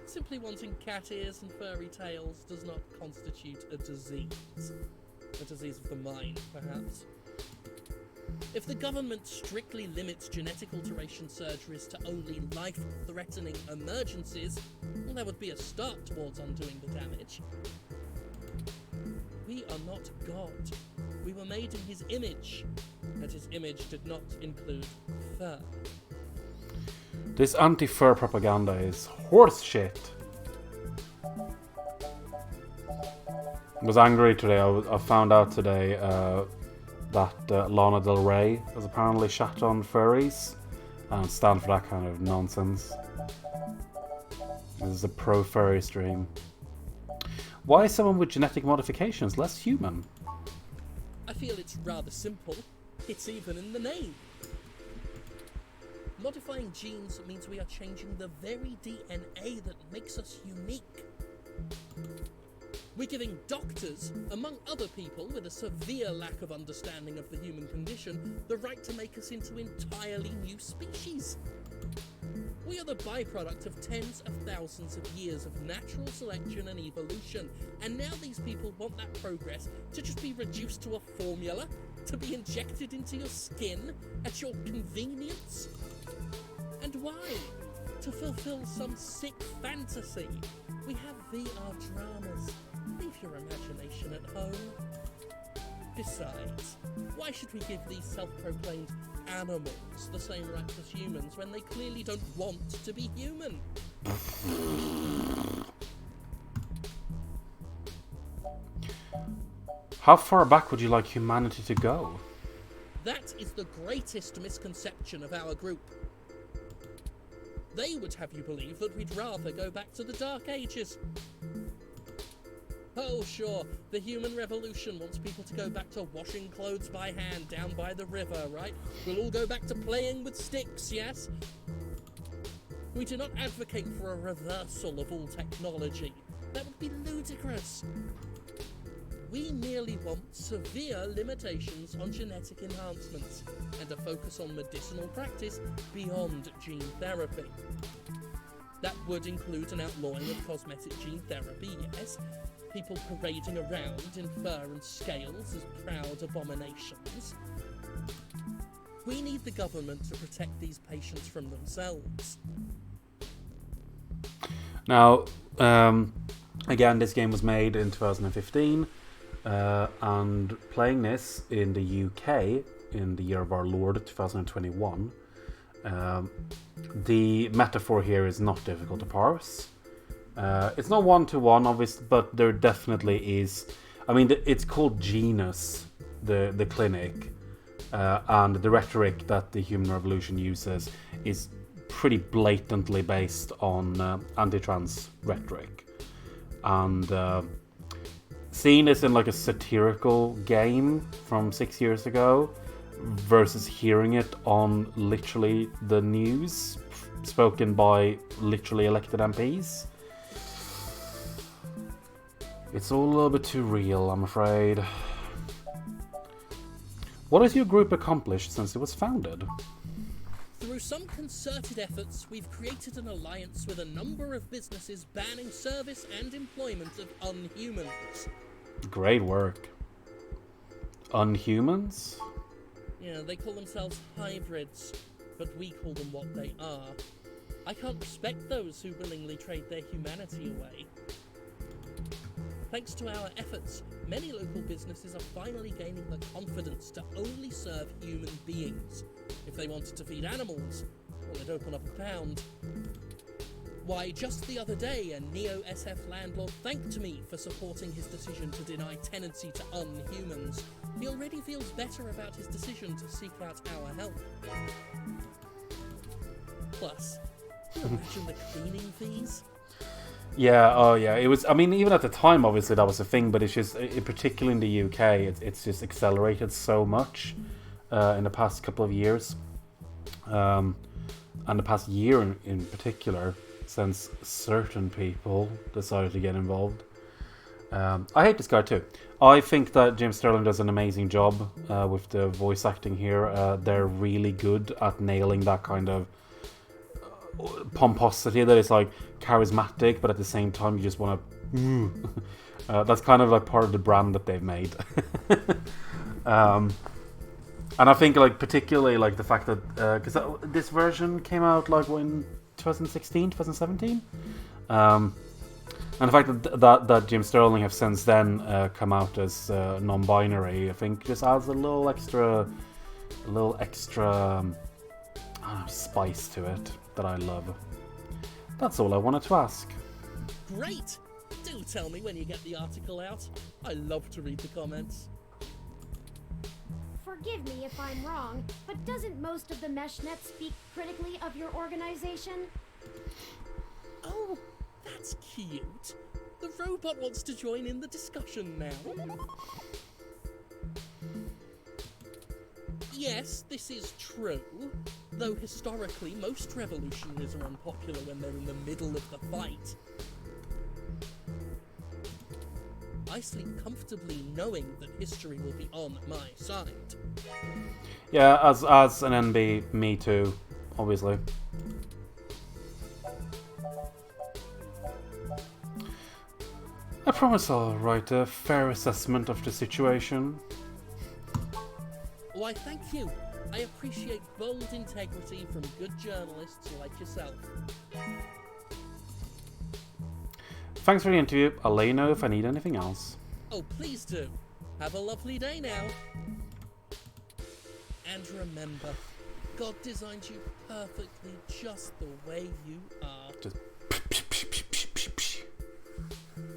Simply wanting cat ears and furry tails does not constitute a disease. A disease of the mind, perhaps. If the government strictly limits genetic alteration surgeries to only life-threatening emergencies, well, that would be a start towards undoing the damage. We are not God. We were made in his image, and his image did not include fur. This anti-fur propaganda is horse shit. I was angry today. I found out today that Lana Del Rey has apparently shat on furries and stand for that kind of nonsense. This is a pro-furry stream. Why is someone with genetic modifications less human? I feel it's rather simple. It's even in the name. Modifying genes means we are changing the very DNA that makes us unique. We're giving doctors, among other people with a severe lack of understanding of the human condition, the right to make us into entirely new species. We are the byproduct of tens of thousands of years of natural selection and evolution, and now these people want that progress to just be reduced to a formula, to be injected into your skin at your convenience. And why? To fulfill some sick fantasy. We have VR dramas. Leave your imagination at home. Besides, why should we give these self-proclaimed animals the same rights as humans when they clearly don't want to be human? How far back would you like humanity to go? That is the greatest misconception of our group. They would have you believe that we'd rather go back to the Dark Ages. Oh, sure, the human revolution wants people to go back to washing clothes by hand down by the river, right? We'll all go back to playing with sticks, yes? We do not advocate for a reversal of all technology. That would be ludicrous. We merely want severe limitations on genetic enhancements and a focus on medicinal practice beyond gene therapy. That would include an outlawing of cosmetic gene therapy, yes, people parading around in fur and scales as proud abominations. We need the government to protect these patients from themselves. Now, again, this game was made in 2015. And playing this in the UK in the year of our Lord 2021, the metaphor here is not difficult to parse. It's not one-to-one, obviously, but there definitely is. I mean, it's called Genus, the clinic, and the rhetoric that the Human Revolution uses is pretty blatantly based on anti-trans rhetoric. And seeing this in like a satirical game from 6 years ago versus hearing it on literally the news spoken by literally elected MPs, it's all a little bit too real, I'm afraid. What has your group accomplished since it was founded? Through some concerted efforts, we've created an alliance with a number of businesses banning service and employment of unhumans. Great work. Unhumans? Yeah, they call themselves hybrids, but we call them what they are. I can't respect those who willingly trade their humanity away. Thanks to our efforts, many local businesses are finally gaining the confidence to only serve human beings. If they wanted to feed animals, well, they'd open up a pound. Why, just the other day, a Neo-SF landlord thanked me for supporting his decision to deny tenancy to unhumans. He already feels better about his decision to seek out our help. Plus, imagine the cleaning fees. Yeah, oh yeah, it was, I mean, even at the time, obviously, that was a thing, but it's just, particularly in the UK, it's just accelerated so much in the past couple of years. And the past year in particular, since certain people decided to get involved. I hate this guy too. I think that Jim Sterling does an amazing job with the voice acting here. They're really good at nailing that kind of pomposity that is like charismatic, but at the same time you just want to that's kind of like part of the brand that they've made. And I think like particularly like the fact that because this version came out like when 2016 2017 and the fact that Jim Sterling have since then come out as non-binary, I think just adds a little extra spice to it that I love. That's all I wanted to ask. Great! Do tell me when you get the article out. I love to read the comments. Forgive me if I'm wrong, but doesn't most of the MeshNet speak critically of your organization? Oh, that's cute. The robot wants to join in the discussion now. Yes, this is true, though historically most revolutionaries are unpopular when they're in the middle of the fight. I sleep comfortably knowing that history will be on my side. Yeah, as an NB, me too, obviously. I promise I'll write a fair assessment of the situation. Why, thank you. I appreciate bold integrity from good journalists like yourself. Thanks for the interview. I'll let you know if I need anything else. Oh, please do. Have a lovely day now. And remember, God designed you perfectly just the way you are. Just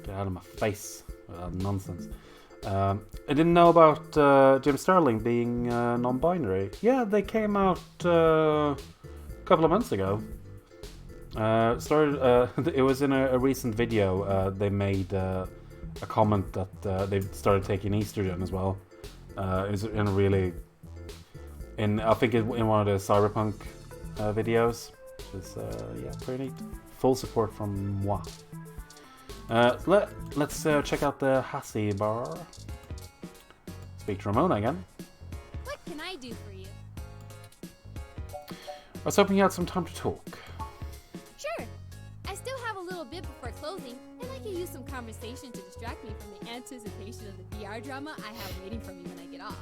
get out of my face with that nonsense. I didn't know about Jim Sterling being non-binary. Yeah, they came out a couple of months ago. It was in a recent video. They made a comment that they started taking estrogen as well. It was in a really, I think in one of the Cyberpunk videos. Which is yeah, pretty neat. Full support from moi. Let's check out the Hassie bar. Speak to Ramona again. What can I do for you? I was hoping you had some time to talk. Sure. I still have a little bit before closing, and I can use some conversation to distract me from the anticipation of the VR drama I have waiting for me when I get off.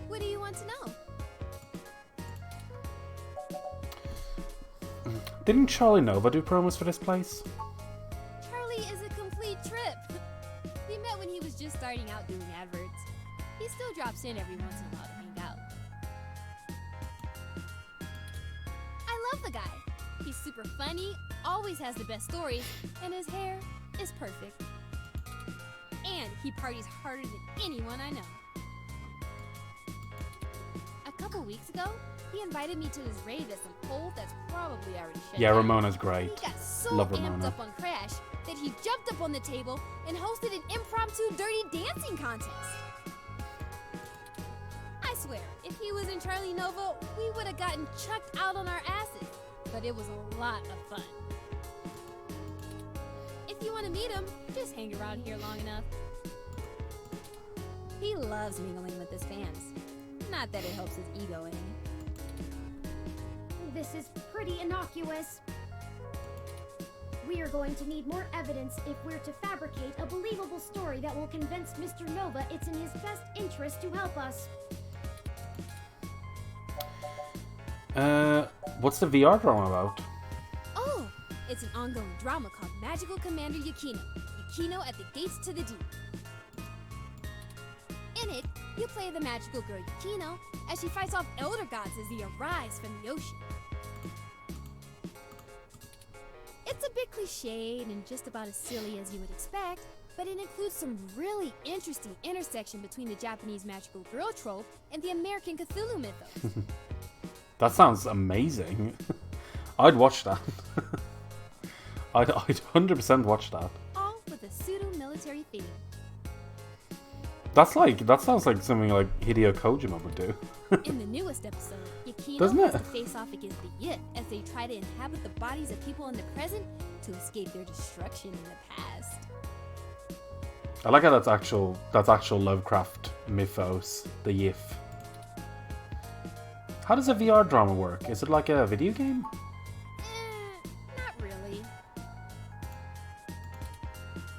What do you want to know? Didn't Charlie Nova do promos for this place? Charlie is a complete trip. We met when he was just starting out doing adverts. He still drops in every once in a while to hang out. I love the guy. He's super funny, always has the best stories, and his hair is perfect. And he parties harder than anyone I know. A couple weeks ago, he invited me to his rave at some pole that's probably already shut Yeah, down. Ramona's great. He got so Love amped Ramona. up on Crash that he jumped up on the table and hosted an impromptu dirty dancing contest. I swear, if he was in Charlie Nova, we would have gotten chucked out on our asses. But it was a lot of fun. If you want to meet him, just hang around here long enough. He loves mingling with his fans. Not that it helps his ego any. This is pretty innocuous. We are going to need more evidence if we're to fabricate a believable story that will convince Mr. Nova it's in his best interest to help us. What's the VR drama about? Oh, it's an ongoing drama called Magical Commander Yukino. Yukino at the Gates to the Deep. In it, you play the magical girl Yukino as she fights off elder gods as they arise from the ocean. It's a bit cliched and just about as silly as you would expect, but it includes some really interesting intersection between the Japanese magical girl trope and the American Cthulhu mythos. That sounds amazing. I'd watch that. I'd 100% watch that. All with a pseudo-military theme. That sounds like something like Hideo Kojima would do. In the newest episode, Yukino Doesn't has it? to face off against the Yip as they try to inhabit the bodies of people in the present to escape their destruction in the past. I like how that's actual Lovecraft mythos, the Yif. How does a VR drama work? Is it like a video game? Not really.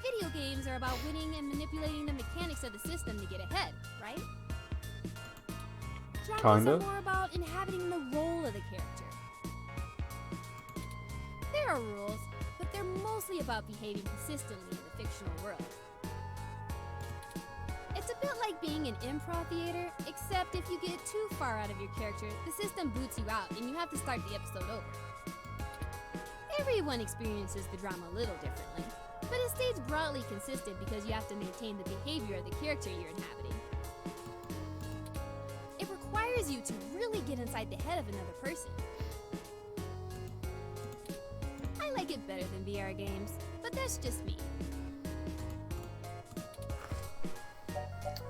Video games are about winning and manipulating the mechanics of the system to get ahead, right? Dramas Kinda. are more about inhabiting the role of the character. There are rules, but they're mostly about behaving consistently in the fictional world. It's a bit like being in improv theater, except if you get too far out of your character, the system boots you out and you have to start the episode over. Everyone experiences the drama a little differently, but it stays broadly consistent because you have to maintain the behavior of the character you're inhabiting. It requires you to really get inside the head of another person. I like it better than VR games, but that's just me.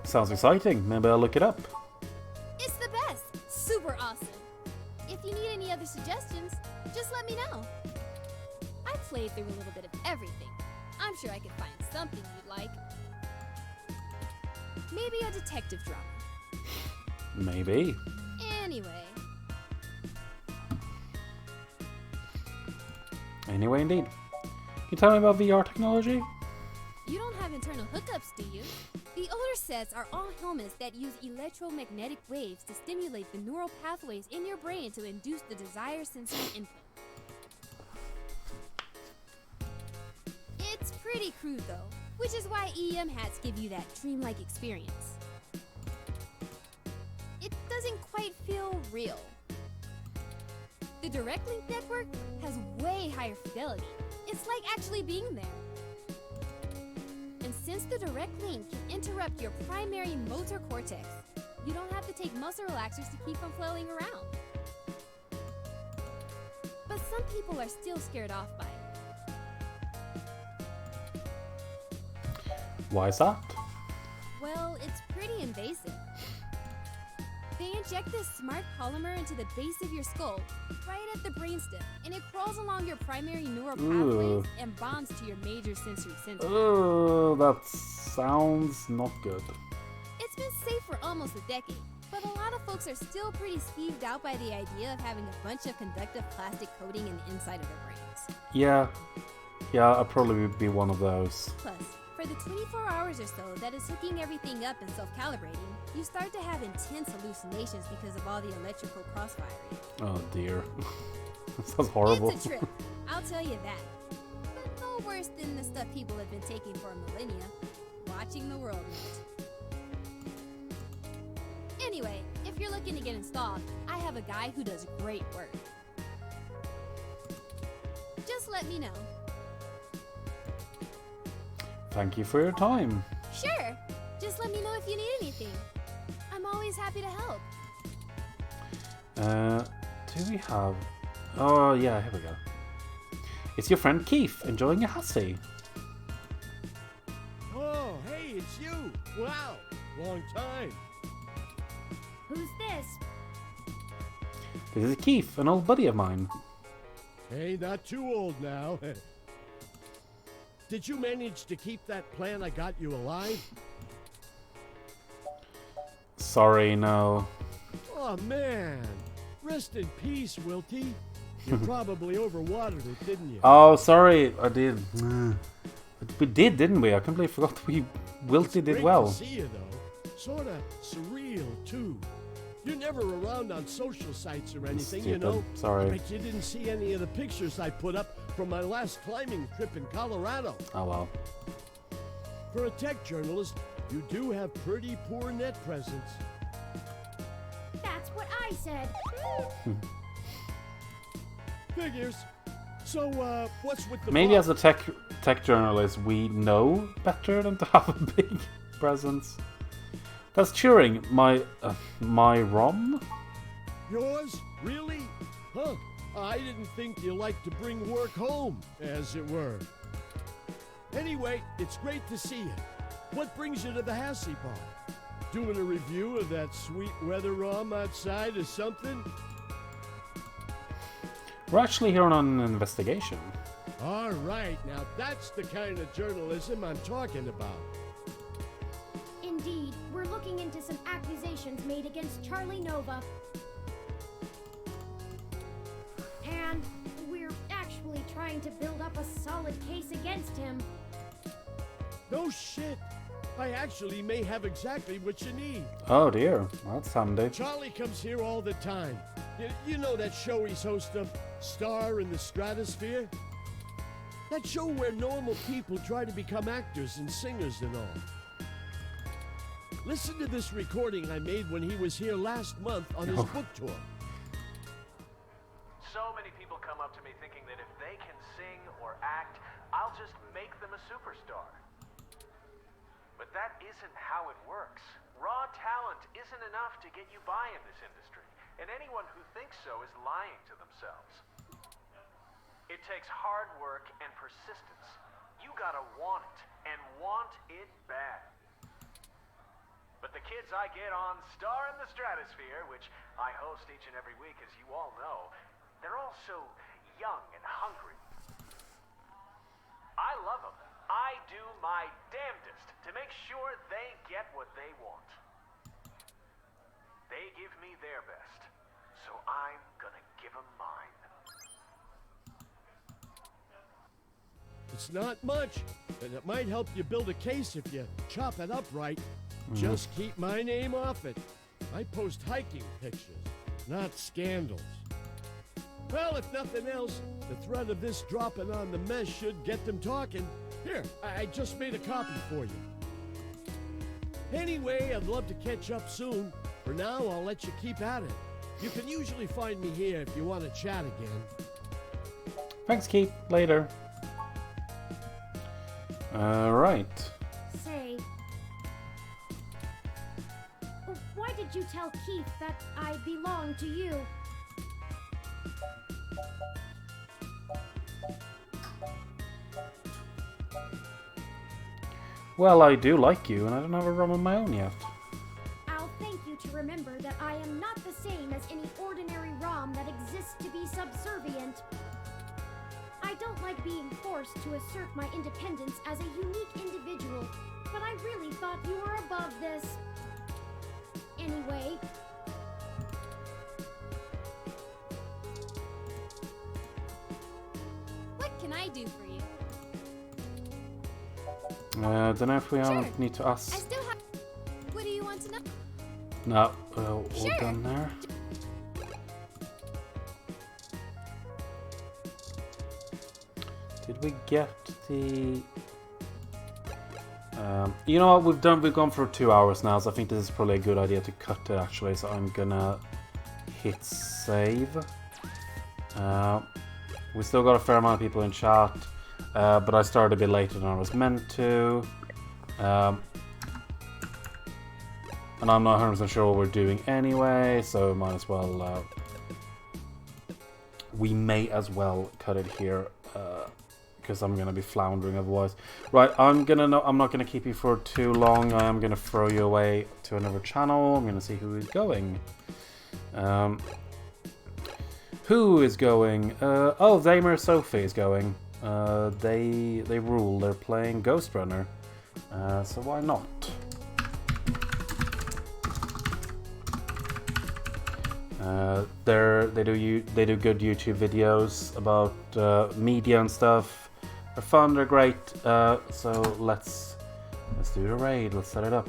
Sounds exciting. Maybe I'll look it up. It's the best! Super awesome! If you need any other suggestions, just let me know. I played through a little bit of everything. I'm sure I could find something you'd like. Maybe a detective drama. Maybe. Anyway, Anyway, indeed. Can you tell me about VR technology? you don't have internal hookups, do you? The older sets are all helmets that use electromagnetic waves to stimulate the neural pathways in your brain to induce the desired sensory input. It's pretty crude though, which is why EM hats give you that dreamlike experience. It doesn't quite feel real. The Direct Link network has way higher fidelity. It's like actually being there. And since the Direct Link can interrupt your primary motor cortex, you don't have to take muscle relaxers to keep from flailing around. But some people are still scared off by it. Why is that? Well, it's pretty invasive. They inject this smart polymer into the base of your skull, right at the brainstem, and it crawls along your primary neural Ooh. pathways and bonds to your major sensory centers. Oh, that sounds not good. It's been safe for almost a decade, but a lot of folks are still pretty skeeved out by the idea of having a bunch of conductive plastic coating in the inside of their brains. Yeah, I'd probably be one of those. Plus, for the 24 hours or so that is hooking everything up and self-calibrating, you start to have intense hallucinations because of all the electrical crossfiring. Oh dear. That sounds horrible. It's a trip, I'll tell you that. But no worse than the stuff people have been taking for millennia. Watching the world melt. Anyway, if you're looking to get installed, I have a guy who does great work. let me know. Thank you for your time. Sure. Just let me know if you need anything. I'm always happy to help. Do we have... Oh, yeah, here we go. It's your friend Keith, enjoying a hussy. Oh, hey, it's you. Wow, long time. Who's this? This is Keith, an old buddy of mine. Hey, not too old now. Did you manage to keep that plan I got you alive? Sorry, no. Oh, man. Rest in peace, Wilty. You probably overwatered it, didn't you? Oh, sorry, I did. We did, didn't we? I completely forgot we Wilty did well. Great to see you, though. Sort of surreal, too. You're never around on social sites or anything, Stupid. you know? Sorry. I bet you didn't see any of the pictures I put up from my last climbing trip in Colorado. Oh, well. For a tech journalist, you do have pretty poor net presence. That's what I said. Figures. So, what's with the Maybe boss? as a tech journalist, we know better than to have a big presence. That's Turing, my ROM? Yours? Really? Huh. I didn't think you liked to bring work home, as it were. Anyway, it's great to see you. What brings you to the Hassie Bar? Doing a review of that sweet weather ROM outside or something? We're actually here on an investigation. All right, now that's the kind of journalism I'm talking about. Indeed, we're looking into some accusations made against Charlie Nova. And we're actually trying to build up a solid case against him. No shit. I actually may have exactly what you need. Oh dear, that's handy. Charlie comes here all the time. You know that show he's host of, Star in the Stratosphere? That show where normal people try to become actors and singers and all. Listen to this recording I made when he was here last month on his book tour. So many people come up to me thinking that if they can sing or act, I'll just make them a superstar. But that isn't how it works. Raw talent isn't enough to get you by in this industry, and anyone who thinks so is lying to themselves. It takes hard work and persistence. You gotta want it, and want it bad. But the kids I get on Star in the Stratosphere, which I host each and every week, as you all know, they're all so young and hungry. I love them. I do my damnedest to make sure they get what they want. They give me their best, so I'm gonna give them mine. It's not much, but it might help you build a case if you chop it up right. Just keep my name off it. I post hiking pictures, not scandals. Well, if nothing else, the threat of this dropping on the mess should get them talking. Here, I just made a copy for you. Anyway, I'd love to catch up soon. For now, I'll let you keep at it. You can usually find me here if you want to chat again. Thanks, Keith. Later. Right. Say, why did you tell Keith that I belong to you? Well, I do like you, and I don't have a ROM of my own yet. I'll thank you to remember that I am not the same as any ordinary ROM that exists to be subservient. I don't like being forced to assert my independence as a unique individual, but I really thought you were above this. Anyway, What can I do for you? Don't know if we Sure. need to I ask. still have. What do you want to know? No, all Sure. done there. Did we get the? You know what? We've gone for 2 hours now, so I think this is probably a good idea to cut it actually. So I'm gonna hit save. We still got a fair amount of people in chat, but I started a bit later than I was meant to. And I'm not 100% sure what we're doing anyway, so might as well... we may as well cut it here, because I'm going to be floundering otherwise. Right, I'm not going to keep you for too long. I am going to throw you away to another channel. I'm going to see who is going. Who is going? Oh, Zamer Sophie is going. They rule. They're playing Ghost Runner. So why not? They do good YouTube videos about media and stuff. They're fun. They're great. So let's do the raid. Let's set it up.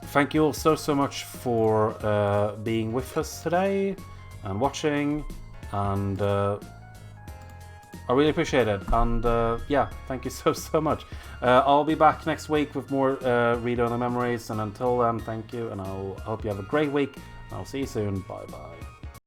Thank you all so much for being with us today and watching, and I really appreciate it. And yeah, thank you so much. I'll be back next week with more Read Only Memories, and until then, thank you, and I hope you have a great week. I'll see you soon. Bye bye.